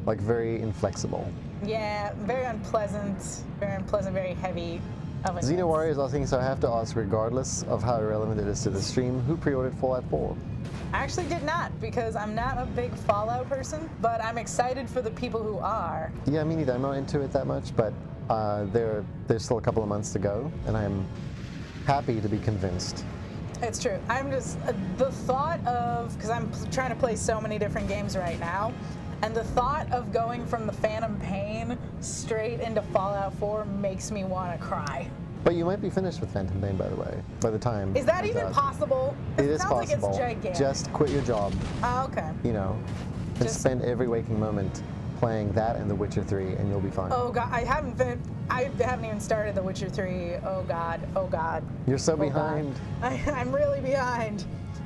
like very inflexible. Yeah, very unpleasant, very heavy oven mitts. Xeno Warriors asking, so I have to ask, regardless of how irrelevant it is to the stream, who pre-ordered Fallout 4? I actually did not, because I'm not a big Fallout person, but I'm excited for the people who are. Yeah, me neither. I'm not into it that much, but there's still a couple of months to go, and I'm happy to be convinced. It's true. I'm just, the thought of, because I'm trying to play so many different games right now, and the thought of going from the Phantom Pain straight into Fallout 4 makes me want to cry. But you might be finished with Phantom Pain, by the way, by the time. Is that even possible? It is possible. Sounds like it's gigantic. Just quit your job. Oh, okay. You know, and spend every waking moment playing that and The Witcher 3, and you'll be fine. Oh God, I haven't even started The Witcher 3. Oh God, oh God. You're so behind. I'm really behind.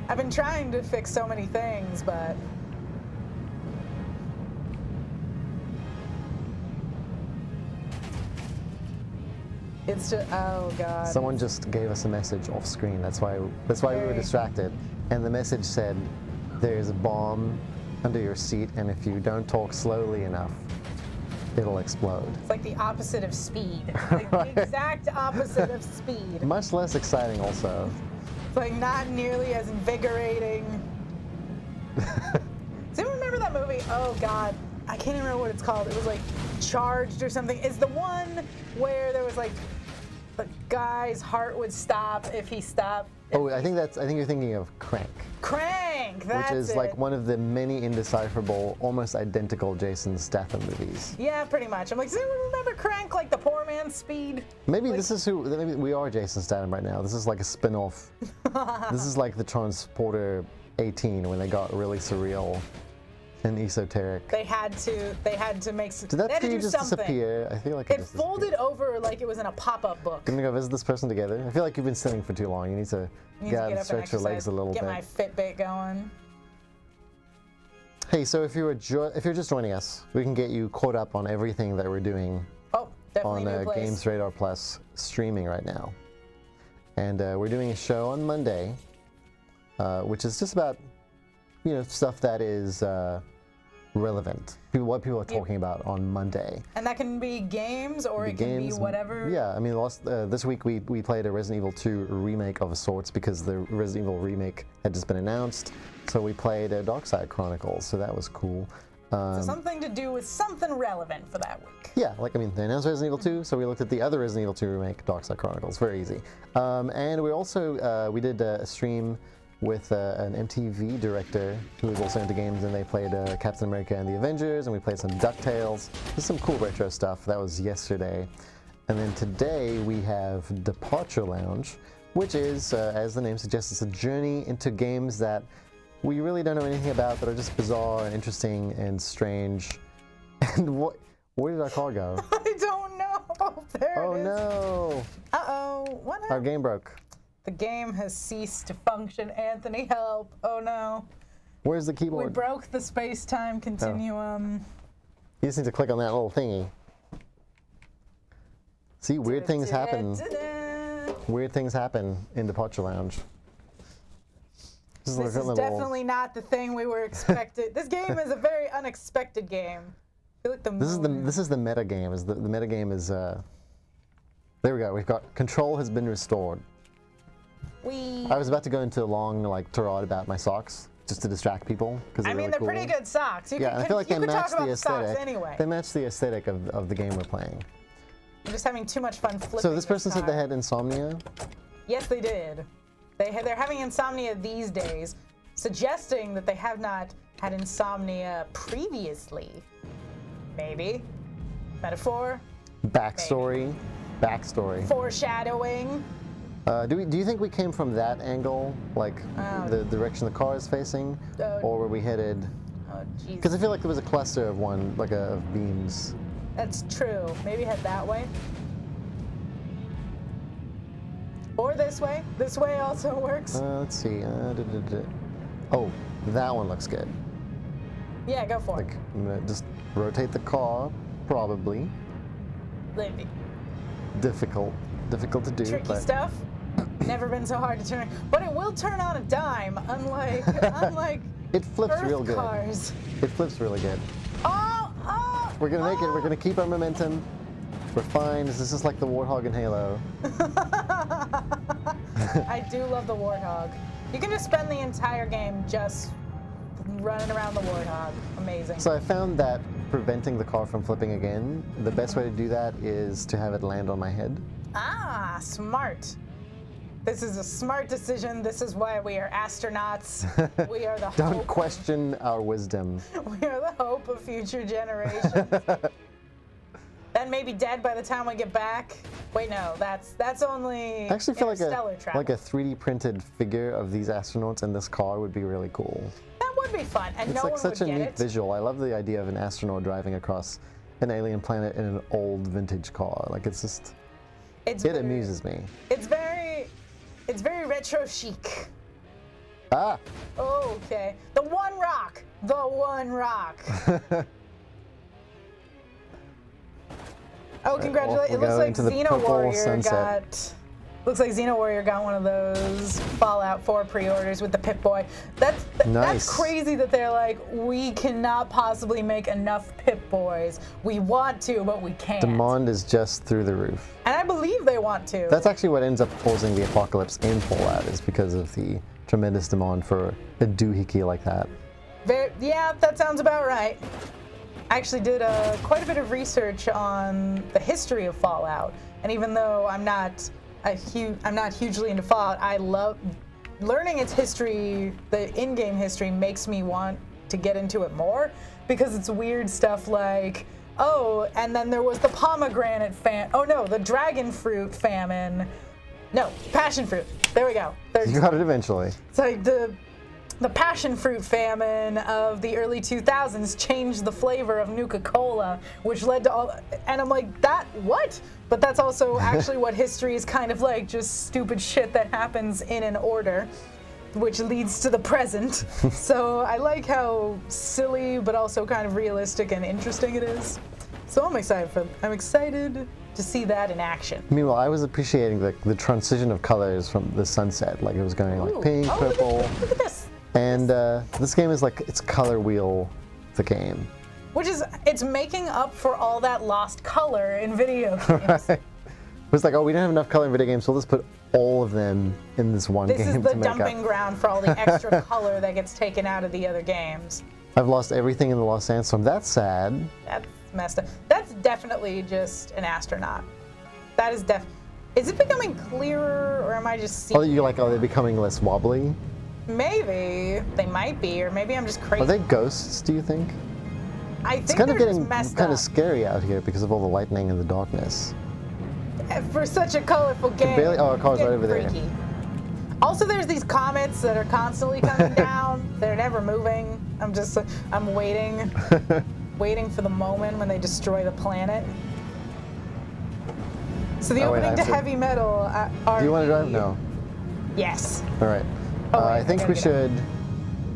I've been trying to fix so many things, but. It's just, oh God. Someone just gave us a message off screen. That's why we were distracted. And the message said, "There's a bomb under your seat, and if you don't talk slowly enough, it'll explode." It's like the opposite of speed. Like the exact opposite of speed. Much less exciting, also. It's like not nearly as invigorating. Does anyone remember that movie? Oh God, I can't even remember what it's called. It was like Charged or something. Is the one where there was like the guy's heart would stop if he stopped? Oh, I think you're thinking of Crank. Crank, that's which is like one of the many indecipherable, almost identical Jason Statham movies. Yeah, pretty much. I'm like, does anyone remember Crank, like the poor man's Speed? Maybe this is maybe we are Jason Statham right now. This is like a spin-off. This is like the Transporter 18 when they got really surreal and esoteric. They had to make some. Did that tree just disappear? I feel like it just folded over like it was in a pop-up book. I'm gonna go visit this person together. I feel like you've been sitting for too long. You need to get out and stretch your legs a little bit. Get my Fitbit going. Hey, so if you're just joining us, we can get you caught up on everything that we're doing on Games Radar Plus streaming right now. And we're doing a show on Monday, which is just about stuff that is relevant. What people are talking about on Monday. And that can be games, or it can be whatever. Yeah, I mean, this week we played a Resident Evil 2 remake of sorts because the Resident Evil remake had just been announced. So we played Darkside Chronicles, so that was cool. So something to do with something relevant for that week. Yeah, like, I mean, they announced Resident Evil 2, so we looked at the other Resident Evil 2 remake, Darkside Chronicles. Very easy. And we also, we did a stream with an MTV director who was also into games, and they played Captain America and the Avengers, and we played some DuckTales. There's some cool retro stuff. That was yesterday. And then today we have Departure Lounge, which is, as the name suggests, it's a journey into games that we really don't know anything about that are just bizarre and interesting and strange. And where did our car go? I don't know. There it is. No. Uh-oh. What happened? Our game broke. The game has ceased to function. Anthony, help. Oh, no. Where's the keyboard? We broke the space-time continuum. You just need to click on that little thingy. See, weird things happen. Weird things happen in Departure Lounge. This is definitely not the thing we were expected. This game is a very unexpected game. I feel like this is the meta game. The meta game is there we go. We've got control has been restored. I was about to go into a long tirade about my socks just to distract people because I mean, they're pretty good socks. I feel like they match the aesthetic. Anyway. They match the aesthetic of the game we're playing. I'm just having too much fun flipping. So this person said they had insomnia? Yes, they did. They're having insomnia these days, suggesting that they have not had insomnia previously. Maybe. Metaphor? Backstory? Maybe. Backstory. Foreshadowing? Do you think we came from that angle, like the direction the car is facing, or were we headed? Oh, jeez. Because I feel like there was a cluster of of beams. That's true. Maybe head that way. Or this way. This way also works. Let's see. Oh, that one looks good. Yeah, go for it. I'm gonna just rotate the car, probably. Maybe. Difficult to do. Tricky stuff. Never been so hard to turn. But it will turn on a dime, unlike it flips Earth real good. Cars. It flips really good. We're gonna make it. We're gonna keep our momentum. We're fine. This is like the Warthog in Halo. I do love the Warthog. You can just spend the entire game just running around the Warthog. Amazing. So I found that preventing the car from flipping again, the best way to do that is to have it land on my head. Ah, smart. This is a smart decision. This is why we are astronauts. We are the hope. Don't question our wisdom. We are the hope of future generations. Then maybe dead by the time we get back. Wait, no, that's only. I actually feel like travel. a 3D printed figure of these astronauts in this car would be really cool. That would be fun, and it's like such a neat visual. I love the idea of an astronaut driving across an alien planet in an old vintage car. Like it amuses me. It's very retro chic. Ah. Oh, okay. The One Rock. The One Rock. Oh, congratulations! It looks like Xeno Warrior got. Looks like Xeno Warrior got one of those Fallout 4 pre-orders with the Pip-Boy. Nice. That's crazy that they're like, we cannot possibly make enough Pip-Boys. We want to, but we can't. Demand is just through the roof. And I believe they want to. That's actually what ends up causing the apocalypse in Fallout, is because of the tremendous demand for a doohickey like that. Yeah, that sounds about right. I actually did quite a bit of research on the history of Fallout, and even though I'm not hugely into Fallout, I love learning its history. The in-game history makes me want to get into it more because it's weird stuff like, oh, and then there was the pomegranate the dragon fruit famine. No, passion fruit. There we go. You got it eventually. It's like the passion fruit famine of the early 2000s changed the flavor of Nuka-Cola, which led to all, and I'm like, what? But that's also actually what history is kind of like, just stupid shit that happens in an order, which leads to the present. So I like how silly, but also kind of realistic and interesting it is. So I'm excited to see that in action. Meanwhile, I was appreciating the transition of colors from the sunset, like it was going like pink, purple. Look at this. And this game is like, it's color wheel the game. Which is, it's making up for all that lost color in video games. Right. It's like, oh, we don't have enough color in video games, so let's put all of them in this one game to make up. This is the dumping ground for all the extra color that gets taken out of the other games. I've lost everything in the Lost Sandstorm. That's sad. That's messed up. That's definitely just an astronaut. That is Is it becoming clearer, or am I just seeing? Oh, you're like, they're becoming less wobbly? Maybe. They might be, or maybe I'm just crazy. Are they ghosts, do you think? I think it's kind of getting kind up. of scary out here because of all the lightning and the darkness. For such a colorful game. Our car's right over there. Also, there's these comets that are constantly coming down. They're never moving. I'm waiting, waiting for the moment when they destroy the planet. So the opening to Heavy Metal. Do you want to drive? No. Yes. All right. I think we should.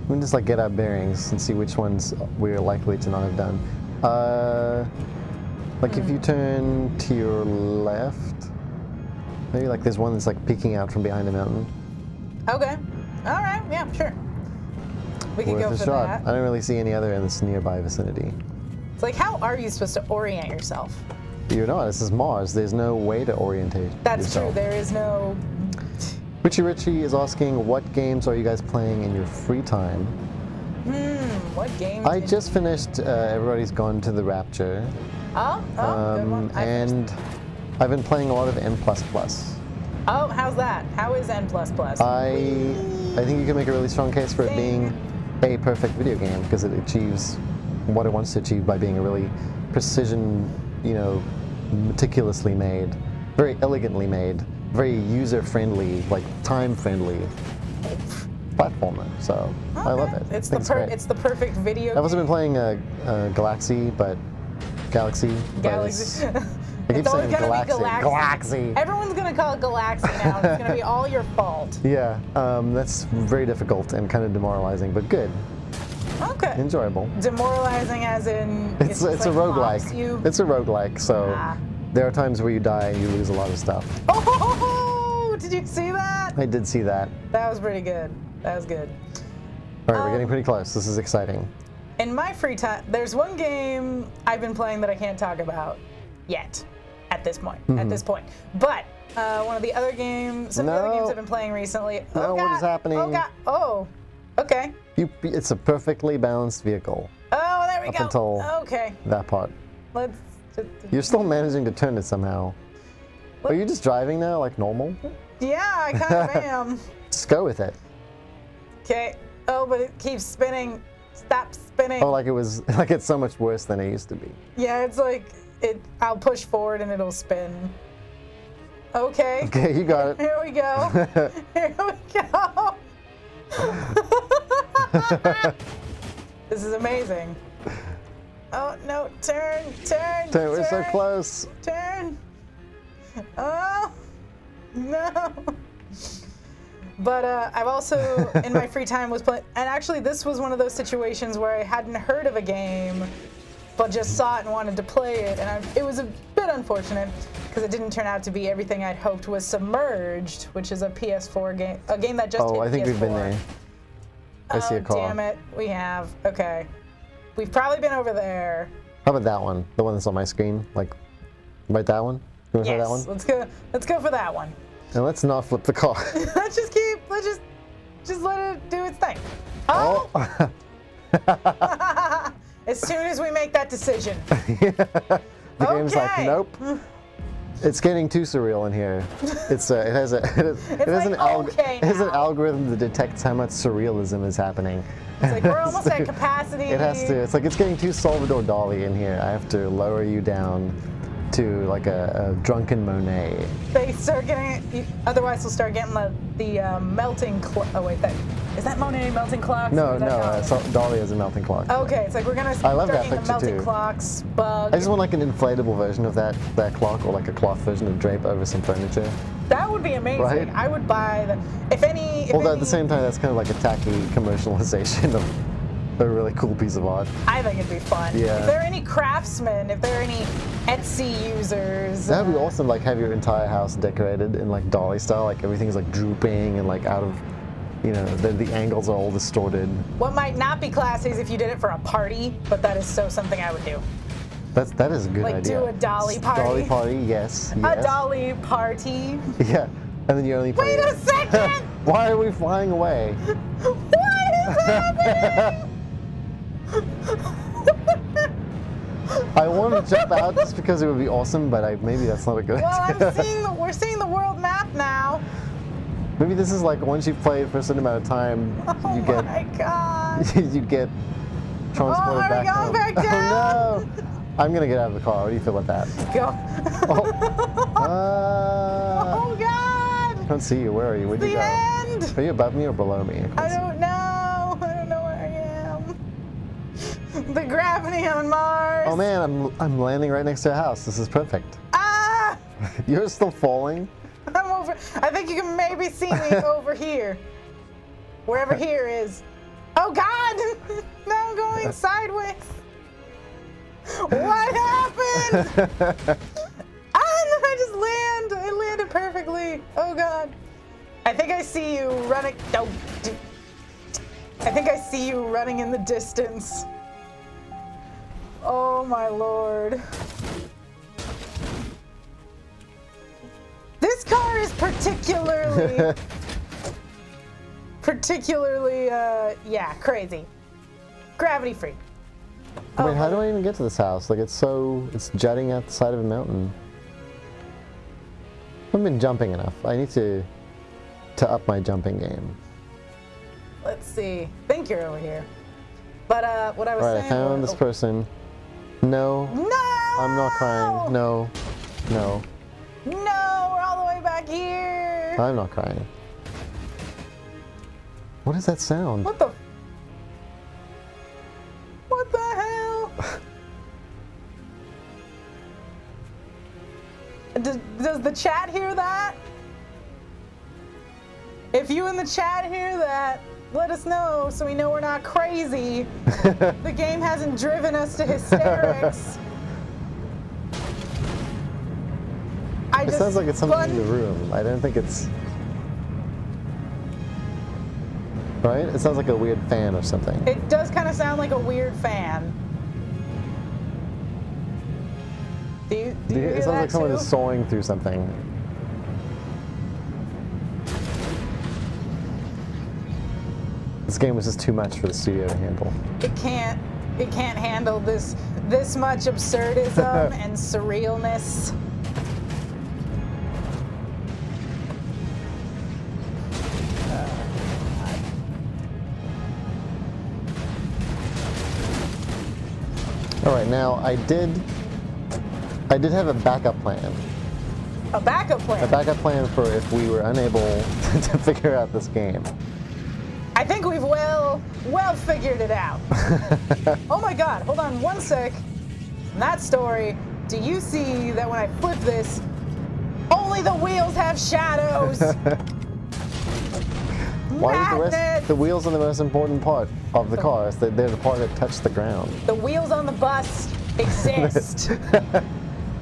We can just like get our bearings and see which ones we're likely to not have done. Like if you turn to your left, maybe like there's one that's like peeking out from behind a mountain. Okay. All right. Yeah. Sure. We could go for that. I don't really see any other in this nearby vicinity. It's like, how are you supposed to orient yourself? You're not. This is Mars. There's no way to orientate That's yourself. true. There is no. Richie is asking, what games are you guys playing in your free time? What games? I just finished Everybody's Gone to the Rapture. Oh, good one. And I've been playing a lot of N++. Oh, how's that? How is N++? I think you can make a really strong case for it being a perfect video game because it achieves what it wants to achieve by being a really precision, meticulously made, very elegantly made, very user-friendly, like time-friendly platformer. So I love it. It's the perfect video game. I've also been playing Galaxy. I keep saying Galaxy. Everyone's gonna call it Galaxy now. It's gonna be all your fault. Yeah, that's very difficult and kind of demoralizing, but good. Okay. Enjoyable. Demoralizing as in it's like a roguelike. It's a roguelike, so there are times where you die and you lose a lot of stuff. Oh, did you see that? I did see that. That was pretty good. That was good. All right, we're getting pretty close. This is exciting. In my free time, there's one game I've been playing that I can't talk about yet. At this point. But one of the other games, some of the other games I've been playing recently. What is happening? Oh God! Oh, okay. It's a perfectly balanced vehicle. Oh, there we go. Until that part. You're still managing to turn it somehow. Are you just driving now, like normal? Yeah, I kind of am. Just go with it. Okay. Oh, but it keeps spinning. Stop spinning. Oh, like it's so much worse than it used to be. Yeah, it's like I'll push forward and it'll spin. Okay. Okay, you got it. Here we go. Here we go. This is amazing. Oh no! Turn! We're so close. Turn! Oh no! But I've also, in my free time, was playing. And actually, this was one of those situations where I hadn't heard of a game, but just saw it and wanted to play it. And it was a bit unfortunate because it didn't turn out to be everything I'd hoped. Was Submerged, which is a PS4 game, a game that just hit PS4. I think we've been there. I see a car. Damn it, we have. Okay, we've probably been over there. How about that one? The one that's on my screen, like, right that one. You want to try that one? Let's go for that one. And let's not flip the car. Let's just let it do its thing. Oh! As soon as we make that decision. The game's like, nope. It's getting too surreal in here. It has an algorithm that detects how much surrealism is happening. It's like we're almost at capacity. It has to. It's like it's getting too Salvador Dali in here. I have to lower you down to like a drunken Monet. They start getting. Otherwise, we'll start getting the melting. Oh wait, is that Monet melting clocks? No. Dali is a melting clock. Okay, it's like we're gonna start getting the melting clocks bug. I just want like an inflatable version of that clock, or like a cloth version of drape over some furniture. That would be amazing. Right? I would buy that. Although at the same time, that's kind of like a tacky commercialization of a really cool piece of art. I think it'd be fun. Yeah. If there are any craftsmen, if there are any Etsy users. That'd be awesome. Like have your entire house decorated in like Dali style, like everything's like drooping and like out of, the angles are all distorted. What might not be classy is if you did it for a party, but that is something I would do. That is a good idea. Like do a Dali party. Dali party, yes. A Dali party. Yeah, and then you only play. Wait a second! Why are we flying away? What is happening? I want to jump out just because it would be awesome, but maybe that's not a good idea. Well, we're seeing the world map now. Maybe this is like once you've played for a certain amount of time, you get. Oh my God! You get transported back home. Back down? Oh no! I'm gonna get out of the car. What do you feel about that? Go. Oh God! I I don't see you. Where are you? Where'd you go? The end. Are you above me or below me? I don't know. I don't know where I am. The gravity on Mars. Oh man, I'm landing right next to a house. This is perfect. Ah! You're still falling? I'm over. I think you can maybe see me over here. Wherever here is. Oh God! Now I'm going sideways. What happened? I just land. I landed perfectly. Oh God. I think I see you running. Oh, I think I see you running in the distance. Oh my Lord. This car is particularly, yeah, crazy. Gravity free. Wait, how do I even get to this house? Like, it's jutting out the side of a mountain. I haven't been jumping enough. I need to up my jumping game. Let's see. I think you're over here. But what I was saying. Alright, I found this person. No. No! I'm not crying. No. No. No, we're all the way back here. I'm not crying. What is that sound? What the? What the hell? Does the chat hear that? If you in the chat hear that, let us know so we know we're not crazy. The game hasn't driven us to hysterics. It sounds like it's something in the room. I don't think it's... Right? It sounds like a weird fan or something. It does kind of sound like a weird fan. Do you hear it sounds that like someone too? is sawing through something. This game was just too much for the studio to handle. It can't handle this much absurdism and surrealness. All right, now I did have a backup plan. A backup plan? A backup plan for if we were unable to figure out this game. I think we've well figured it out. Oh my God, hold on one sec. In that story, do you see that when I flip this, only the wheels have shadows? Why is the wheels are the most important part of the car? They're the part that touch the ground. The wheels on the bus exist.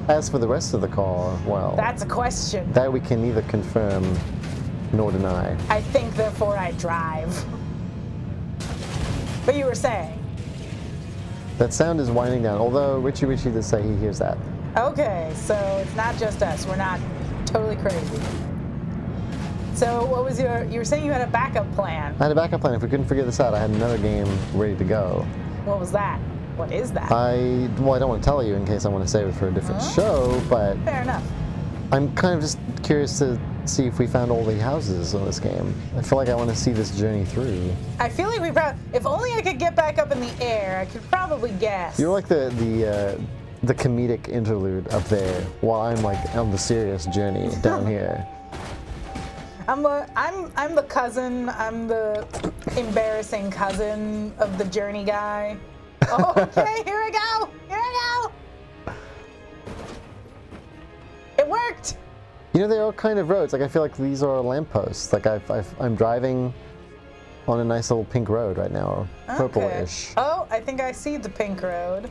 As for the rest of the car, well... That's a question. That we can neither confirm nor deny. I think, therefore, I drive. But you were saying? That sound is winding down, although Richie did say he hears that. Okay, so it's not just us. We're not totally crazy. So what was you were saying you had a backup plan. I had a backup plan. If we couldn't figure this out, I had another game ready to go. What was that? What is that? Well, I don't want to tell you in case I want to save it for a different show, but... Fair enough. I'm kind of just curious to see if we found all the houses in this game. I feel like I want to see this journey through. I feel like we probably... If only I could get back up in the air, I could probably guess. You're like the comedic interlude up there, while I'm like on the serious journey down here. I'm the cousin. I'm the embarrassing cousin of the journey guy. Oh, okay, here I go. Here I go. It worked. You know, they're all kind of roads. Like, I feel like these are lampposts. Like, I'm driving on a nice little pink road right now, or purple-ish. Oh, I think I see the pink road.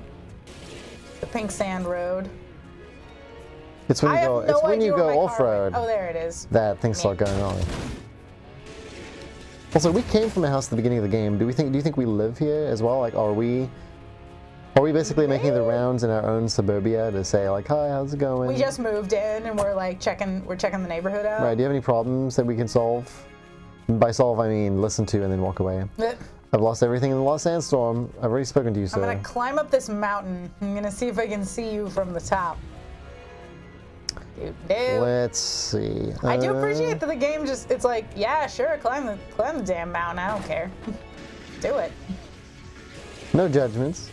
The pink sand road. It's when you go off-road. Oh, there it is. That things start going on. Also, we came from a house at the beginning of the game. Do you think we live here as well? Like, are we basically making the rounds in our own suburbia to say like, hi, how's it going? We just moved in and we're like checking the neighborhood out. Right. Do you have any problems that we can solve? By solve, I mean listen to and then walk away. I've lost everything in the lost sandstorm. I've already spoken to you, sir. I'm gonna climb up this mountain. I'm gonna see if I can see you from the top. Let's see. I do appreciate that the game it's like, yeah, sure, climb the damn mountain. I don't care. Do it. No judgments.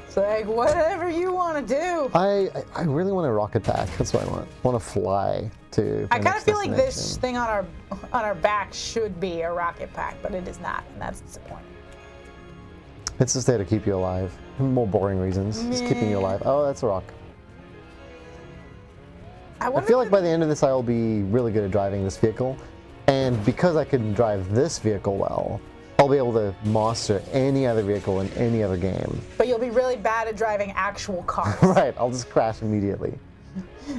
It's like, whatever you want to do. I really want a rocket pack. That's what I want. I want to fly to. I kind of feel like this thing on our back should be a rocket pack, but it is not, and that's disappointing. It's just there to keep you alive. More boring reasons. Just keeping you alive. Oh, that's a rock. I feel like by the end of this, I'll be really good at driving this vehicle, and because I can drive this vehicle well, I'll be able to master any other vehicle in any other game. But you'll be really bad at driving actual cars. Right, I'll just crash immediately.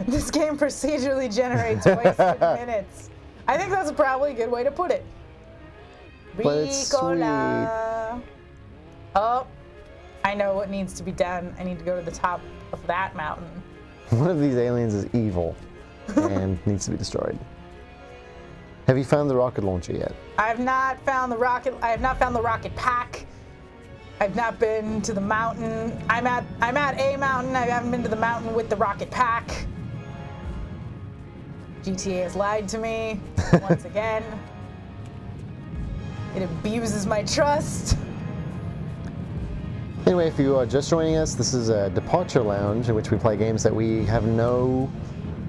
This game procedurally generates wasted minutes. I think that's probably a good way to put it. But it's sweet. Oh, I know what needs to be done. I need to go to the top of that mountain. One of these aliens is evil and needs to be destroyed. Have you found the rocket launcher yet? I have not found the rocket. I have not found the rocket pack. I've not been to the mountain. I'm at a mountain. I haven't been to the mountain with the rocket pack. GTA has lied to me once again. It abuses my trust. Anyway, if you are just joining us, this is a departure lounge in which we play games that we have no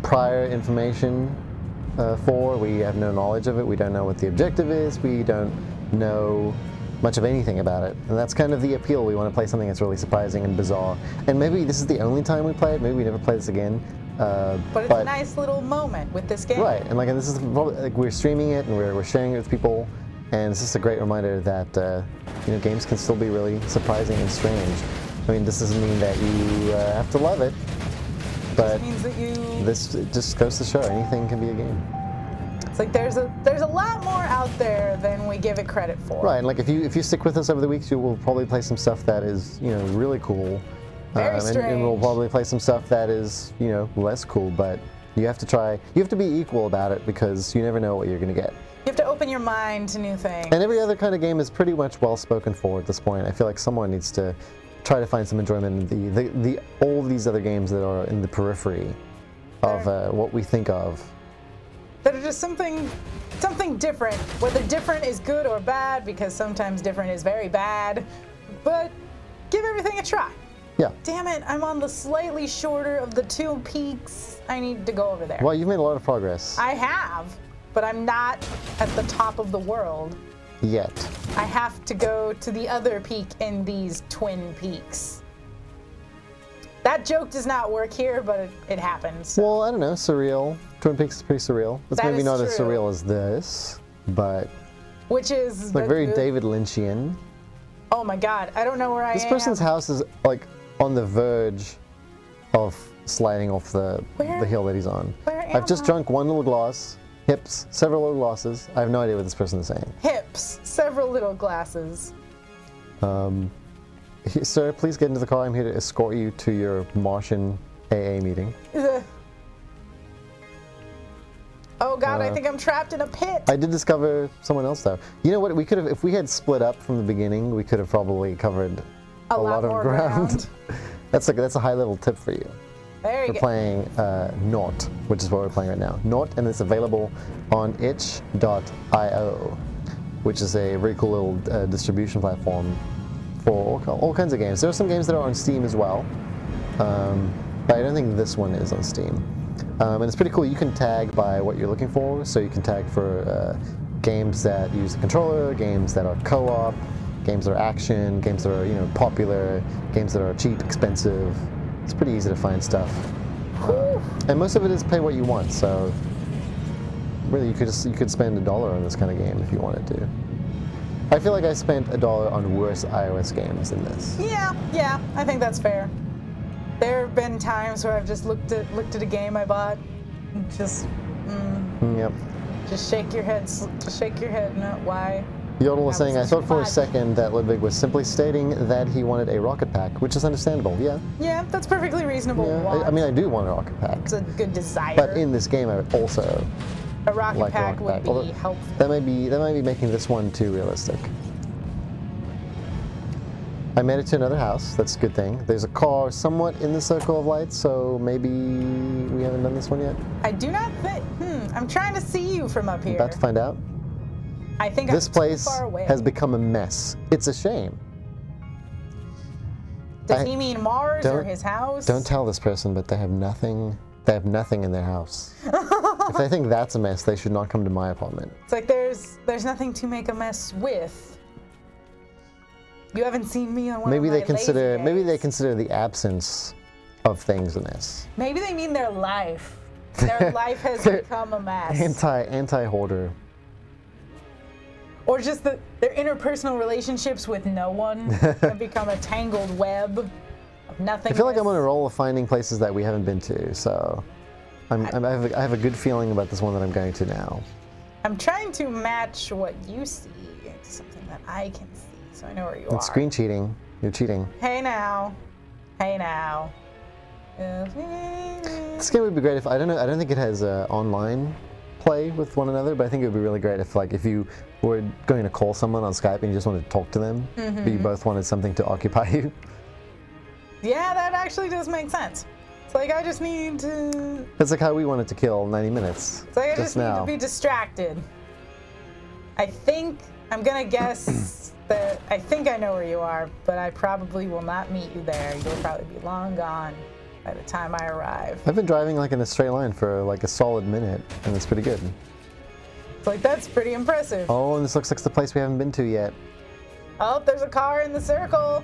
prior information for. We have no knowledge of it. We don't know what the objective is. We don't know much of anything about it. And that's kind of the appeal. We want to play something that's really surprising and bizarre. And maybe this is the only time we play it. Maybe we never play this again. But it's a nice little moment with this game. Right, and this is like we're streaming it and we're sharing it with people. And it's just a great reminder that games can still be really surprising and strange. I mean, this doesn't mean that you have to love it, but it means that this just goes to show anything can be a game. It's like there's a lot more out there than we give it credit for. Right, and like if you stick with us over the weeks, you will probably play some stuff that is really cool. Very strange. And we'll probably play some stuff that is less cool, but you have to try. You have to be equal about it because you never know what you're going to get. You have to open your mind to new things. And every other kind of game is pretty much well spoken for at this point. I feel like someone needs to try to find some enjoyment in all these other games that are in the periphery of what we think of. That are just something different. Whether different is good or bad, because sometimes different is very bad. But give everything a try. Yeah. Damn it, I'm on the slightly shorter of the two peaks. I need to go over there. Well, you've made a lot of progress. I have. But I'm not at the top of the world. Yet. I have to go to the other peak in these twin peaks. That joke does not work here, but it happens. So. Well, I don't know, surreal. Twin Peaks is pretty surreal. It's maybe not as surreal as this, but... Which is... like very David Lynchian. Oh my god, I don't know where I am. This person's house is like on the verge of sliding off the hill that he's on. I've just drunk one little glass. Hips, several little glasses. I have no idea what this person is saying. Hips, several little glasses. Sir, please get into the car. I'm here to escort you to your Martian AA meeting. Oh god, I think I'm trapped in a pit. I did discover someone else though. You know what? We could have, if we had split up from the beginning, we could have probably covered a lot of ground. That's a high level tip for you. There you go. We're playing Naut, which is what we're playing right now. Naut, and it's available on itch.io, which is a very cool little distribution platform for all kinds of games. There are some games that are on Steam as well, but I don't think this one is on Steam. And it's pretty cool. You can tag by what you're looking for, so you can tag for games that use the controller, games that are co-op, games that are action, games that are popular, games that are cheap, expensive. It's pretty easy to find stuff, and most of it is pay what you want. So really, you could spend $1 on this kind of game if you wanted to. I feel like I spent $1 on worse iOS games than this. Yeah, I think that's fair. There have been times where I've just looked at a game I bought, and just Yep. Just shake your head. Just shake your head. No, why? Yodel was saying, I thought for a second that Ludwig was simply stating that he wanted a rocket pack, which is understandable, yeah. Yeah, that's perfectly reasonable. Yeah, I mean, I do want a rocket pack. It's a good desire. But in this game, I would also a rocket like pack a rocket would pack. be helpful. That might be making this one too realistic. I made it to another house. That's a good thing. There's a car somewhat in the circle of lights, so maybe we haven't done this one yet. I do not think. I'm trying to see you from up here. About to find out. I think this I'm place too far away. has become a mess. It's a shame. Does he mean Mars or his house? Don't tell this person, but they have nothing. They have nothing in their house. If they think that's a mess, they should not come to my apartment. It's like there's nothing to make a mess with. You haven't seen me on one Maybe of my they consider lazy maybe they days. consider the absence of things a mess. Maybe they mean their life. Their life has become a mess. Anti-hoarder. Or just their interpersonal relationships with no one have become a tangled web of nothing. I feel like I'm on a roll of finding places that we haven't been to, so I have a good feeling about this one that I'm going to now. I'm trying to match what you see to something that I can see, so I know where you are. It's screen cheating. You're cheating. Hey now. Hey now. This game would be great if I don't think it has online play with one another, but I think it would be really great if you were going to call someone on Skype and you just wanted to talk to them, but you both wanted something to occupy you. Yeah, that actually does make sense. It's like I just need to. It's like how we wanted to kill 90 minutes. It's like I just need now. to be distracted. I think I'm gonna guess that I think I know where you are, but I probably will not meet you there. You'll probably be long gone by the time I arrive. I've been driving like in a straight line for like a solid minute, and it's pretty good. It's like that's pretty impressive. Oh, and this looks like the place we haven't been to yet. Oh, there's a car in the circle.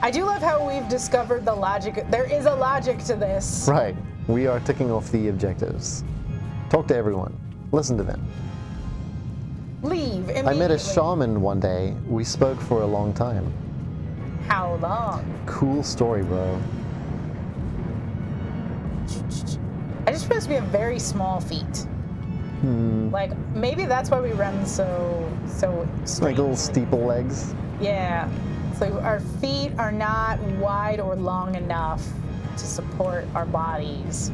I do love how we've discovered the logic. There is a logic to this. Right. We are ticking off the objectives. Talk to everyone. Listen to them. Leave immediately. I met a shaman one day. We spoke for a long time. How long? Cool story, bro. I just realized we have very small feet. Like maybe that's why we run so straight. Like little steeple legs. Yeah. So our feet are not wide or long enough to support our bodies.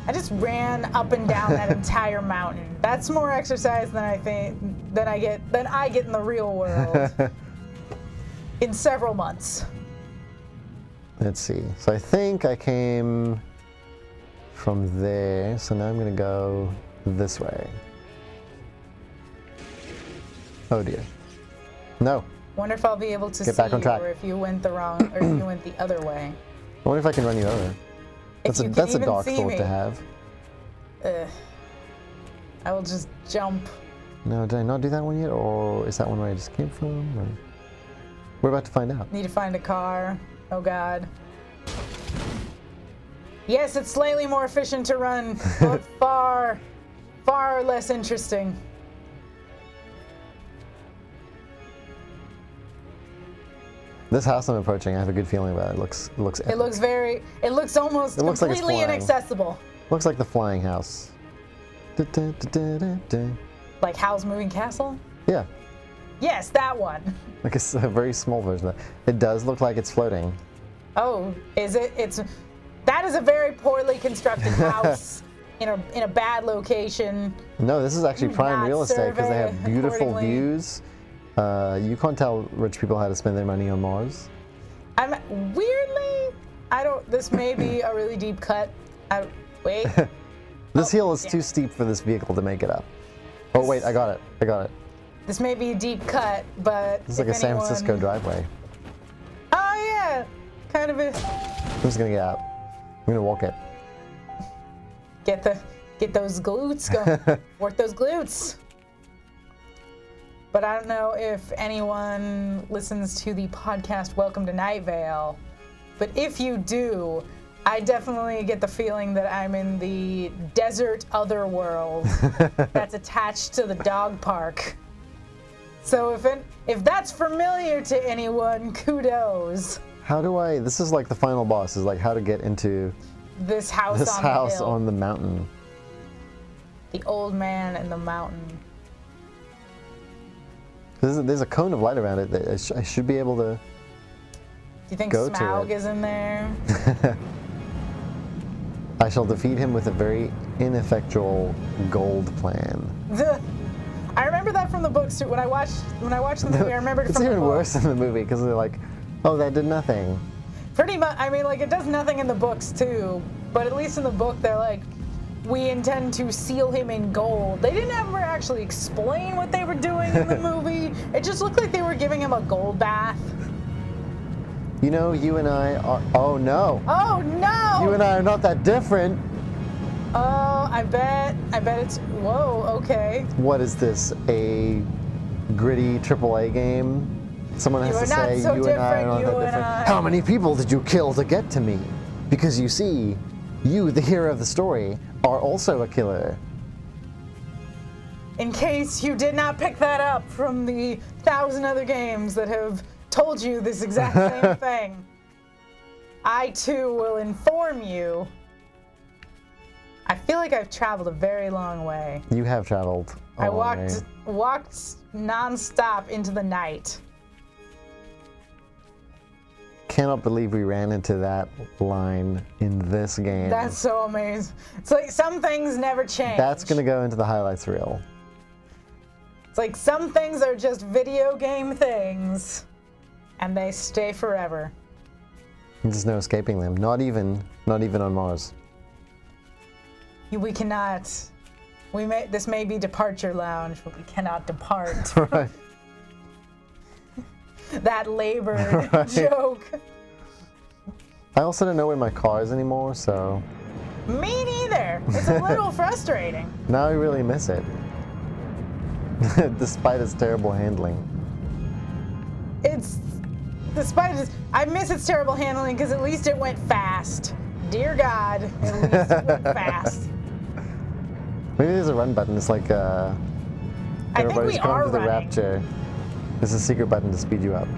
I just ran up and down that entire mountain. That's more exercise than I get in the real world in several months. Let's see. So I think I came from there. So now I'm gonna go this way. Oh dear. No. Wonder if I'll be able to Get see back on you, track. or if you went the wrong, or if you went the other way. I wonder if I can run you over. If you can That's a even dark see thought me. to have. I will just jump. No, did I not do that one yet? Or is that one where I just came from? Or... We're about to find out. Need to find a car. Oh God. Yes, it's slightly more efficient to run, but far less interesting. This house I'm approaching, I have a good feeling about it. It looks epic. It looks almost It looks like it's completely flying. inaccessible. Looks like the flying house. Like Howl's Moving Castle? Yeah, Yes, that one. like it's a very small version of that. It does look like it's floating. Oh, is it? That is a very poorly constructed house in a bad location. No, this is actually prime Not real estate because they have survey beautiful accordingly. views. You can't tell rich people how to spend their money on Mars. Weirdly, this may be a really deep cut. Wait. This hill is too steep for this vehicle to make it up. Oh wait, I got it. This may be a deep cut, but This is like a San Francisco driveway. Oh yeah, kind of a. I'm just gonna get out. I'm gonna walk it. Get those glutes going. Work those glutes. But I don't know if anyone listens to the podcast Welcome to Night Vale. But if you do, I definitely get the feeling that I'm in the desert otherworld that's attached to the dog park. So if that's familiar to anyone, kudos. How do I? This is like the final boss. Is like how to get into This house this on house the hill. on the mountain. The old man and the mountain. There's a cone of light around it that I should be able to. Do you think Go to Smaug it. is in there? I shall defeat him with a very ineffectual gold plan. I remember that from the books too. When I watched the movie, I remembered it It's from the even book. worse in the movie because they're like, oh, that did nothing. Pretty much. I mean, like it does nothing in the books too, but at least in the book they're like, we intend to seal him in gold. They didn't ever actually explain what they were doing in the movie, It just looked like they were giving him a gold bath. You know, you and I are. Oh no! Oh no! You and I are not that different. Oh, I bet it's. Whoa, okay. What is this? A gritty AAA game? Someone has to say, you and I are not that different. How many people did you kill to get to me? Because you see, you, the hero of the story, are also a killer. In case you did not pick that up from the 1,000 other games that have told you this exact same thing, I too will inform you. I feel like I've traveled a very long way. You have traveled a long way. I walked non-stop into the night. Cannot believe we ran into that line in this game. That's so amazing. It's like some things never change. That's gonna go into the highlights reel. It's like some things are just video game things, and they stay forever. There's no escaping them. Not even on Mars. We cannot. This may be departure lounge, but we cannot depart. Right. That labored joke. I also don't know where my car is anymore, so. Me neither. It's a little frustrating. Now I really miss it. Despite its terrible handling. I miss its terrible handling because at least it went fast. Dear God, at least it went fast. Maybe there's a run button. It's like everybody's going to the rapture. There's a secret button to speed you up.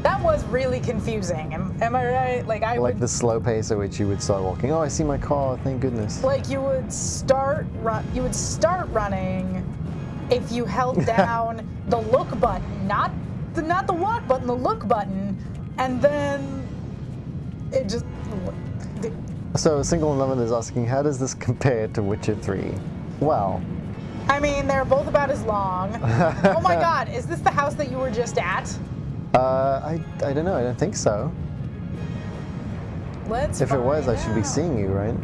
That was really confusing. Am I right? Like the slow pace at which you would start walking. Oh, I see my car. Thank goodness. Like you would start running if you held down the look button, not the walk button, the look button, and then it just. So Single and Lemon is asking, how does this compare to Witcher 3? Well. I mean, they're both about as long. Oh my God, is this the house that you were just at? I don't know. I don't think so. If it was, I should be seeing you, right?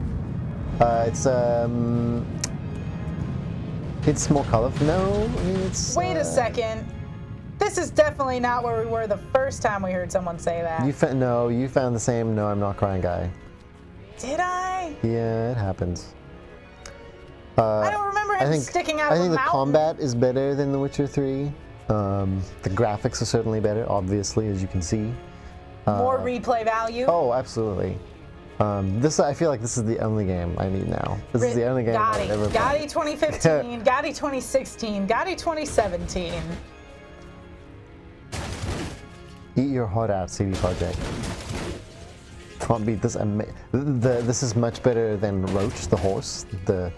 It's more colorful. No, I mean it's. Wait a second. This is definitely not where we were the first time we heard someone say that. You found the same "No, I'm not crying" guy. Did I? Yeah, it happens. I don't remember him sticking out of a mountain. I think the combat is better than The Witcher 3. The graphics are certainly better, obviously, as you can see. More replay value? Oh, absolutely. I feel like this is the only game I need now. This is the only game I've ever played. Gotti 2015, Gotti 2016, Gotti 2017. Eat your heart out, CD Projekt. Can't beat this. This is much better than Roach, the horse, the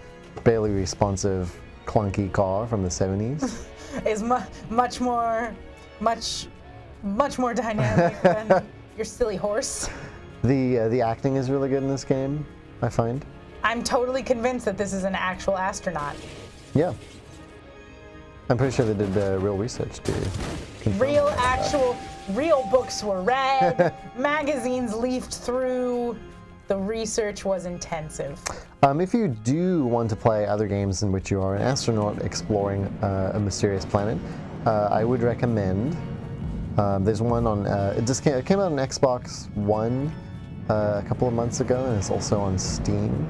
barely responsive, clunky car from the 70s. Is much more dynamic than your silly horse. The acting is really good in this game, I find. I'm totally convinced that this is an actual astronaut. Yeah. I'm pretty sure they did real research to confirm Real books were read, magazines leafed through. The research was intensive. If you do want to play other games in which you are an astronaut exploring a mysterious planet, I would recommend. There's one on. It came out on Xbox One a couple of months ago, and it's also on Steam.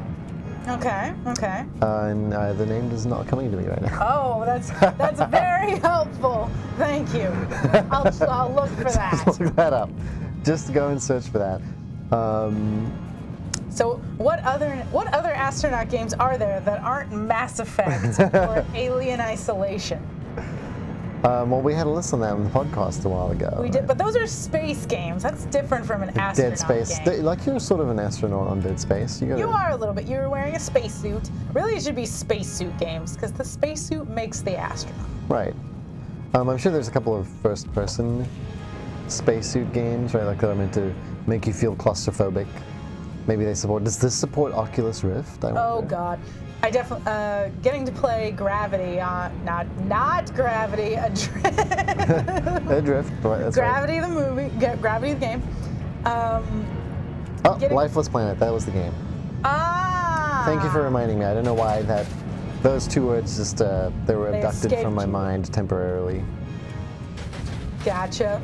Okay. Okay. And the name is not coming to me right now. Oh, that's very helpful. Thank you. I'll look for that. Just look that up. Just go and search for that. So what other astronaut games are there that aren't Mass Effect or Alien Isolation? Well, we had a list on that on the podcast a while ago. We did, but those are space games. That's different from an astronaut Dead Space. game. Like you're sort of an astronaut on Dead Space. You are a little bit. You're wearing a spacesuit. Really, it should be spacesuit games because the spacesuit makes the astronaut. Right. I'm sure there's a couple of first-person spacesuit games, right? Like that are meant to make you feel claustrophobic. Maybe they support. Does this support Oculus Rift? Oh God, I definitely getting to play Gravity on not Gravity, Adrift. Adrift, right? That's Gravity right. The movie, Gravity the game. Lifeless Planet. That was the game. Ah. Thank you for reminding me. I don't know why that Those two words just, they were abducted from my mind temporarily. Gotcha.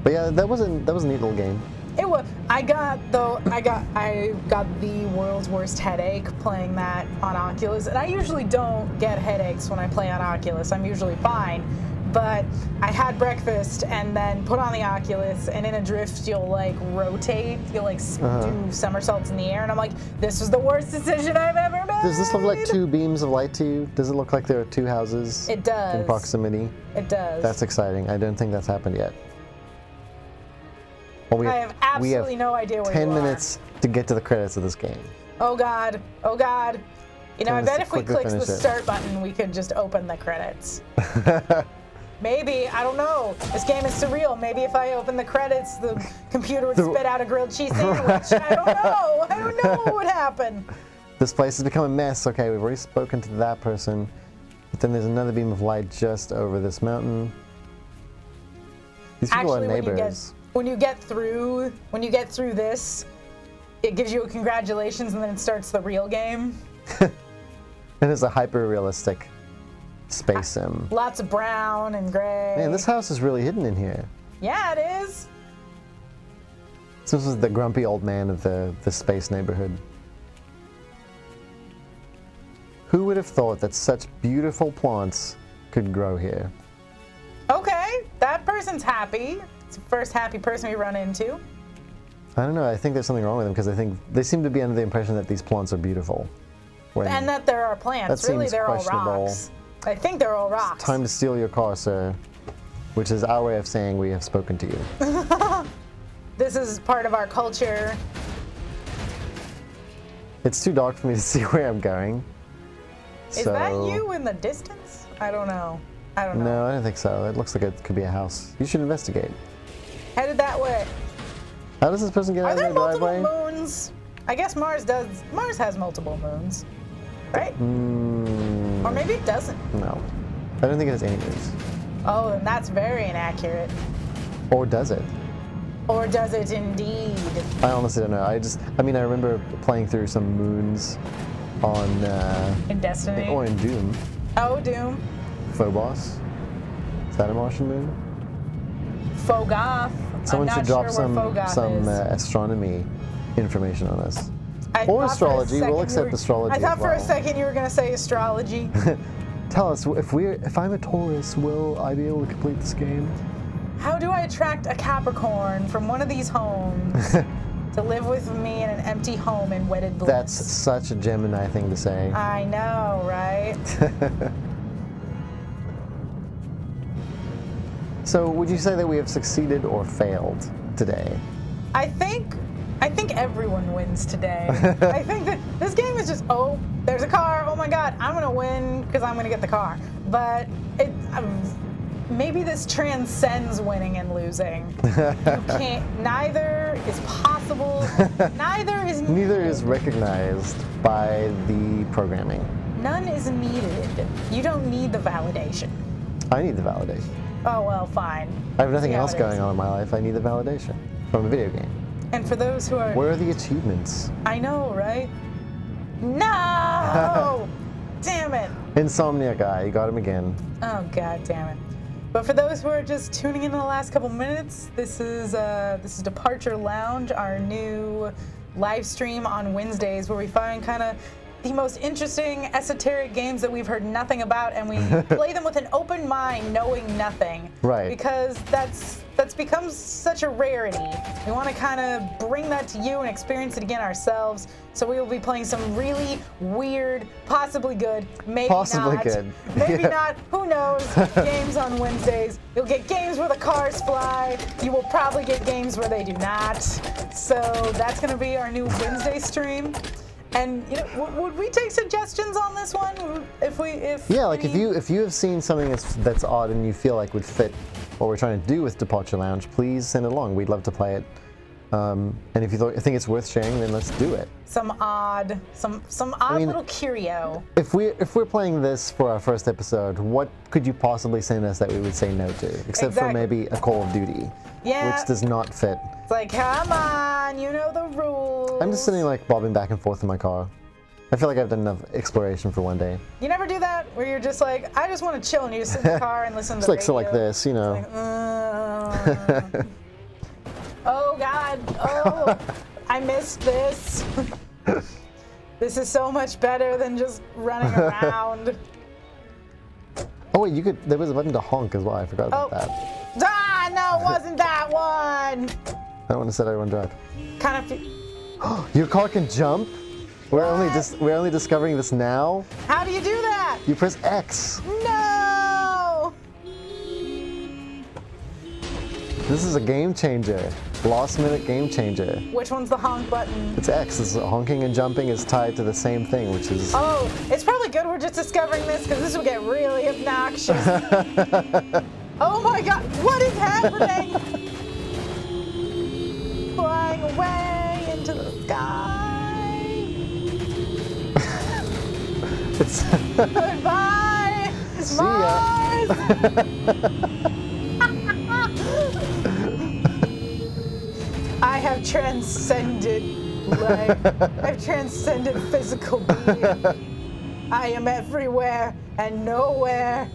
But yeah, that was a neat little game. It was. I got the world's worst headache playing that on Oculus, and I usually don't get headaches when I play on Oculus. I'm usually fine. But I had breakfast and then put on the Oculus, and in a drift you'll like rotate, you'll like do somersaults in the air, and I'm like, this was the worst decision I've ever made. Does this look like two beams of light to you? Does it look like there are two houses? It does. In proximity? It does. That's exciting. I don't think that's happened yet. Well, I have absolutely no idea where 10 you are. minutes to get to the credits of this game. Oh God, oh God. You know, I bet if we clicked the finish it. start button, we could just open the credits. Maybe, I don't know. This game is surreal. Maybe if I open the credits, the computer would spit out a grilled cheese sandwich. I don't know. I don't know what would happen. This place has become a mess. Okay, we've already spoken to that person. But then there's another beam of light just over this mountain. These people are neighbors. When you get through this, it gives you a congratulations, and then it starts the real game. It is a hyper-realistic space sim. Lots of brown and gray. Man, this house is really hidden in here. Yeah, it is. So this is the grumpy old man of the space neighborhood. Who would have thought that such beautiful plants could grow here? Okay, that person's happy. It's the first happy person we run into. I don't know. I think there's something wrong with them because I think they seem to be under the impression that these plants are beautiful. And that there are plants. Really, they're all rocks. I think they're all rocks. It's time to steal your car, sir. Which is our way of saying we have spoken to you. This is part of our culture. It's too dark for me to see where I'm going. Is that you in the distance? I don't know. I don't know. No, I don't think so. It looks like it could be a house. You should investigate. Headed that way. How does this person get out of their driveway? Are there multiple moons? I guess Mars does. Mars has multiple moons, right? Or maybe it doesn't. No. I don't think it has any moons. Oh, then that's very inaccurate. Or does it? Or does it indeed? I honestly don't know. I mean, I remember playing through some moons on... in Destiny? Or in Doom. Oh, Doom. Phobos. Is that a Martian moon? Fogoth. Someone should drop some astronomy information on us. Or astrology. We'll accept astrology. I thought for a second you were going to say astrology. Tell us, if I'm a Taurus, will I be able to complete this game? How do I attract a Capricorn from one of these homes to live with me in an empty home in wedded bliss? That's such a Gemini thing to say. I know, right? So, would you say that we have succeeded or failed today? I think everyone wins today. I think that this game is just, oh, there's a car. Oh my God, I'm gonna win because I'm gonna get the car. But maybe this transcends winning and losing. You can't. Neither is possible. Neither is needed. Neither is recognized by the programming. None is needed. You don't need the validation. I need the validation. Oh well, fine. I have nothing else going on in my life. I need the validation from a video game. And for those who are... Where are the achievements? I know, right? No! Damn it. Insomniac guy, you got him again. Oh, God damn it. But for those who are just tuning in the last couple minutes, this is Departure Lounge, our new live stream on Wednesdays where we find kind of the most interesting esoteric games that we've heard nothing about, and we play them with an open mind, knowing nothing. Right. Because that's become such a rarity. We want to kind of bring that to you and experience it again ourselves. So we will be playing some really weird, possibly good, maybe possibly not. Good. Maybe not. Who knows? Games on Wednesdays. You'll get games where the cars fly. You will probably get games where they do not. So that's going to be our new Wednesday stream. And you know, would we take suggestions on this one if you have seen something that's odd and you feel like would fit what we're trying to do with Departure Lounge, please send it along. We'd love to play it. And if you think it's worth sharing, then let's do it. Some odd little curio. If we're playing this for our first episode, what could you possibly send us that we would say no to, except for maybe a Call of Duty, which does not fit. It's like, come on, you know the rules. I'm just sitting like bobbing back and forth in my car. I feel like I've done enough exploration for one day. You never do that? Where you're just like, I just want to chill and you just sit in the car and listen to the radio? So like this, you know. Like, oh God, oh, I missed this. This is so much better than just running around. Oh wait, there was a button to honk as well. I forgot about that. Ah, no, it wasn't that one. That one said everyone drive. Kind of. Your car can jump? We're only discovering this now? How do you do that? You press X. No! This is a game changer. Last minute game changer. Which one's the honk button? It's X. Honking and jumping is tied to the same thing, which is... Oh, it's probably good we're just discovering this because this will get really obnoxious. Oh my God, what is happening? Flying away into the sky. Goodbye, See Mars. ya. I have transcended life. I've transcended physical being. I am everywhere and nowhere.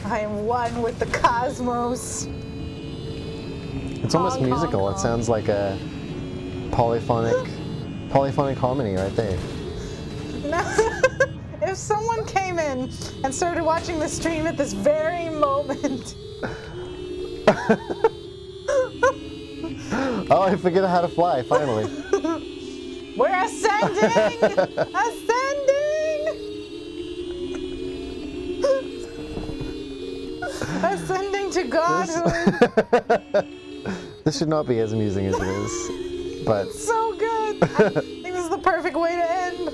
I am one with the cosmos. It's almost Honk, musical. honk, It sounds like a polyphonic harmony right there. If someone came in and started watching the stream at this very moment. Oh, I figured out how to fly, finally. We're ascending! Ascending to godhood. This should not be as amusing as it is, but... So good! I think this is the perfect way to end.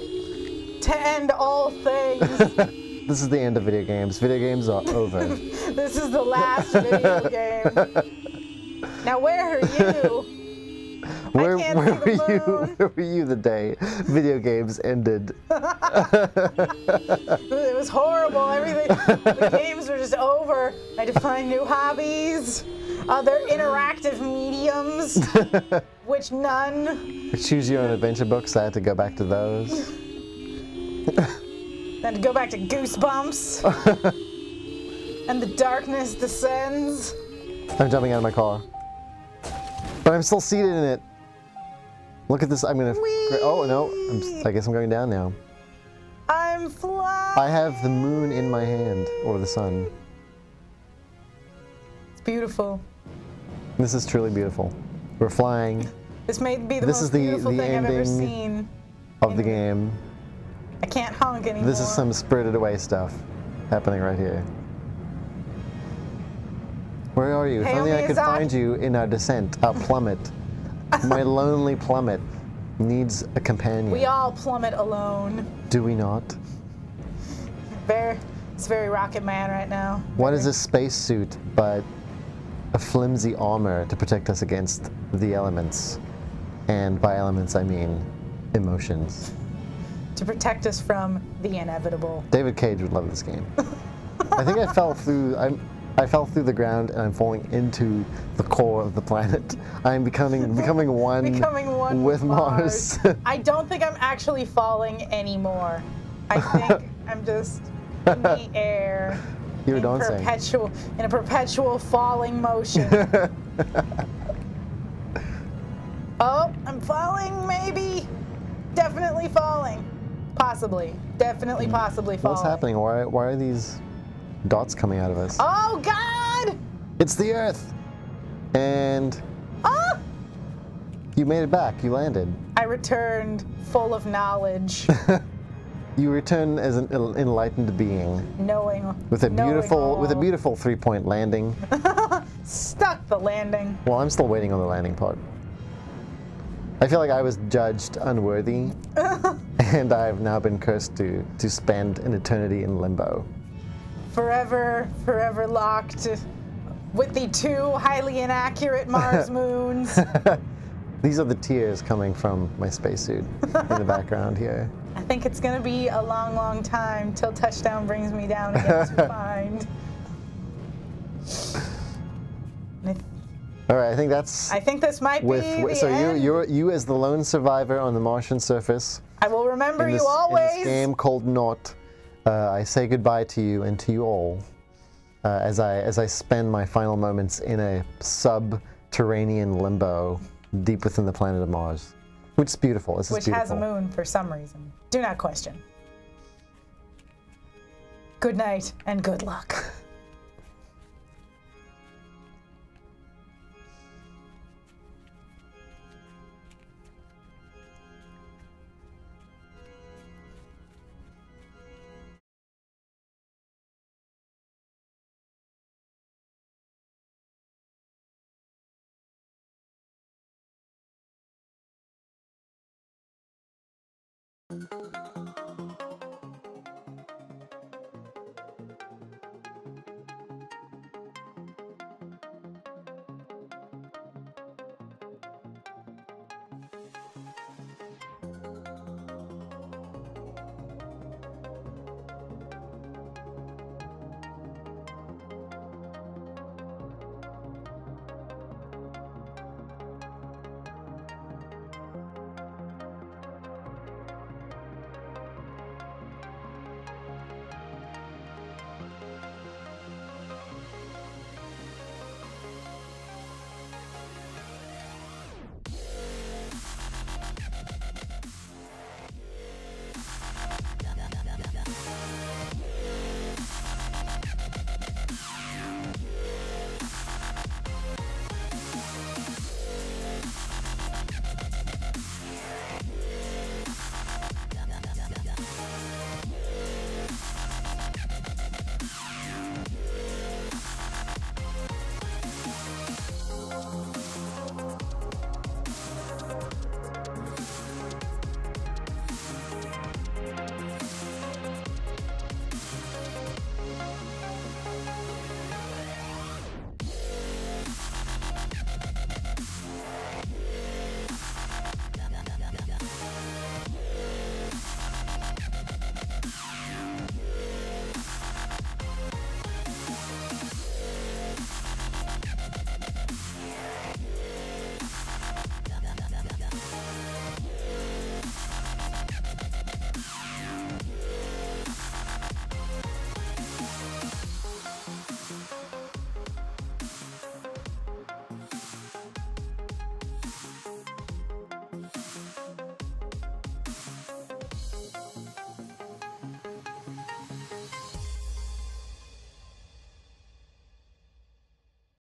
To end all things. This is the end of video games. Video games are over. This is the last video game. Now where are you? Where were you the day video games ended? It was horrible. Everything. The games were just over. I had to find new hobbies, other interactive mediums, which none. Choose your own adventure books. I had to go back to those. Then to go back to Goosebumps. And the darkness descends. I'm jumping out of my car. But I'm still seated in it. Look at this. I'm gonna. Whee! Oh no! I guess I'm going down now. I'm flying. I have the moon in my hand, or the sun. It's beautiful. This is truly beautiful. We're flying. This may be the most beautiful thing I've ever seen of the game. I can't honk anymore. This is some spirited away stuff happening right here. Where are you? If only I could find you in our descent, our plummet. My lonely plummet needs a companion. We all plummet alone. Do we not? It's very Rocket Man right now. What is a spacesuit but a flimsy armor to protect us against the elements? And by elements, I mean emotions. To protect us from the inevitable. David Cage would love this game. I think I fell through. I fell through the ground and I'm falling into the core of the planet. I'm becoming one with Mars. I don't think I'm actually falling anymore. I think I'm just in the air. You were dancing. In a perpetual falling motion. Oh, I'm falling, maybe. Definitely falling. Possibly. Definitely, possibly falling. What's happening? Why are these dots coming out of us? Oh, God! It's the Earth! And... Ah! You made it back. You landed. I returned full of knowledge. You return as an enlightened being. Knowing. With a beautiful 3-point landing. Stuck the landing. Well, I'm still waiting on the landing part. I feel like I was judged unworthy, and I've now been cursed to spend an eternity in limbo. Forever locked with the 2 highly inaccurate Mars moons. These are the tears coming from my spacesuit in the background here. I think it's going to be a long, long time till touchdown brings me down again to find. All right, I think this might be the so end. you as the lone survivor on the Martian surface I will remember in you this, always. In this game called Naut, I say goodbye to you and to you all as I spend my final moments in a subterranean limbo deep within the planet of Mars. Which is beautiful. This is Which beautiful. has a moon for some reason. Do not question. Good night and good luck.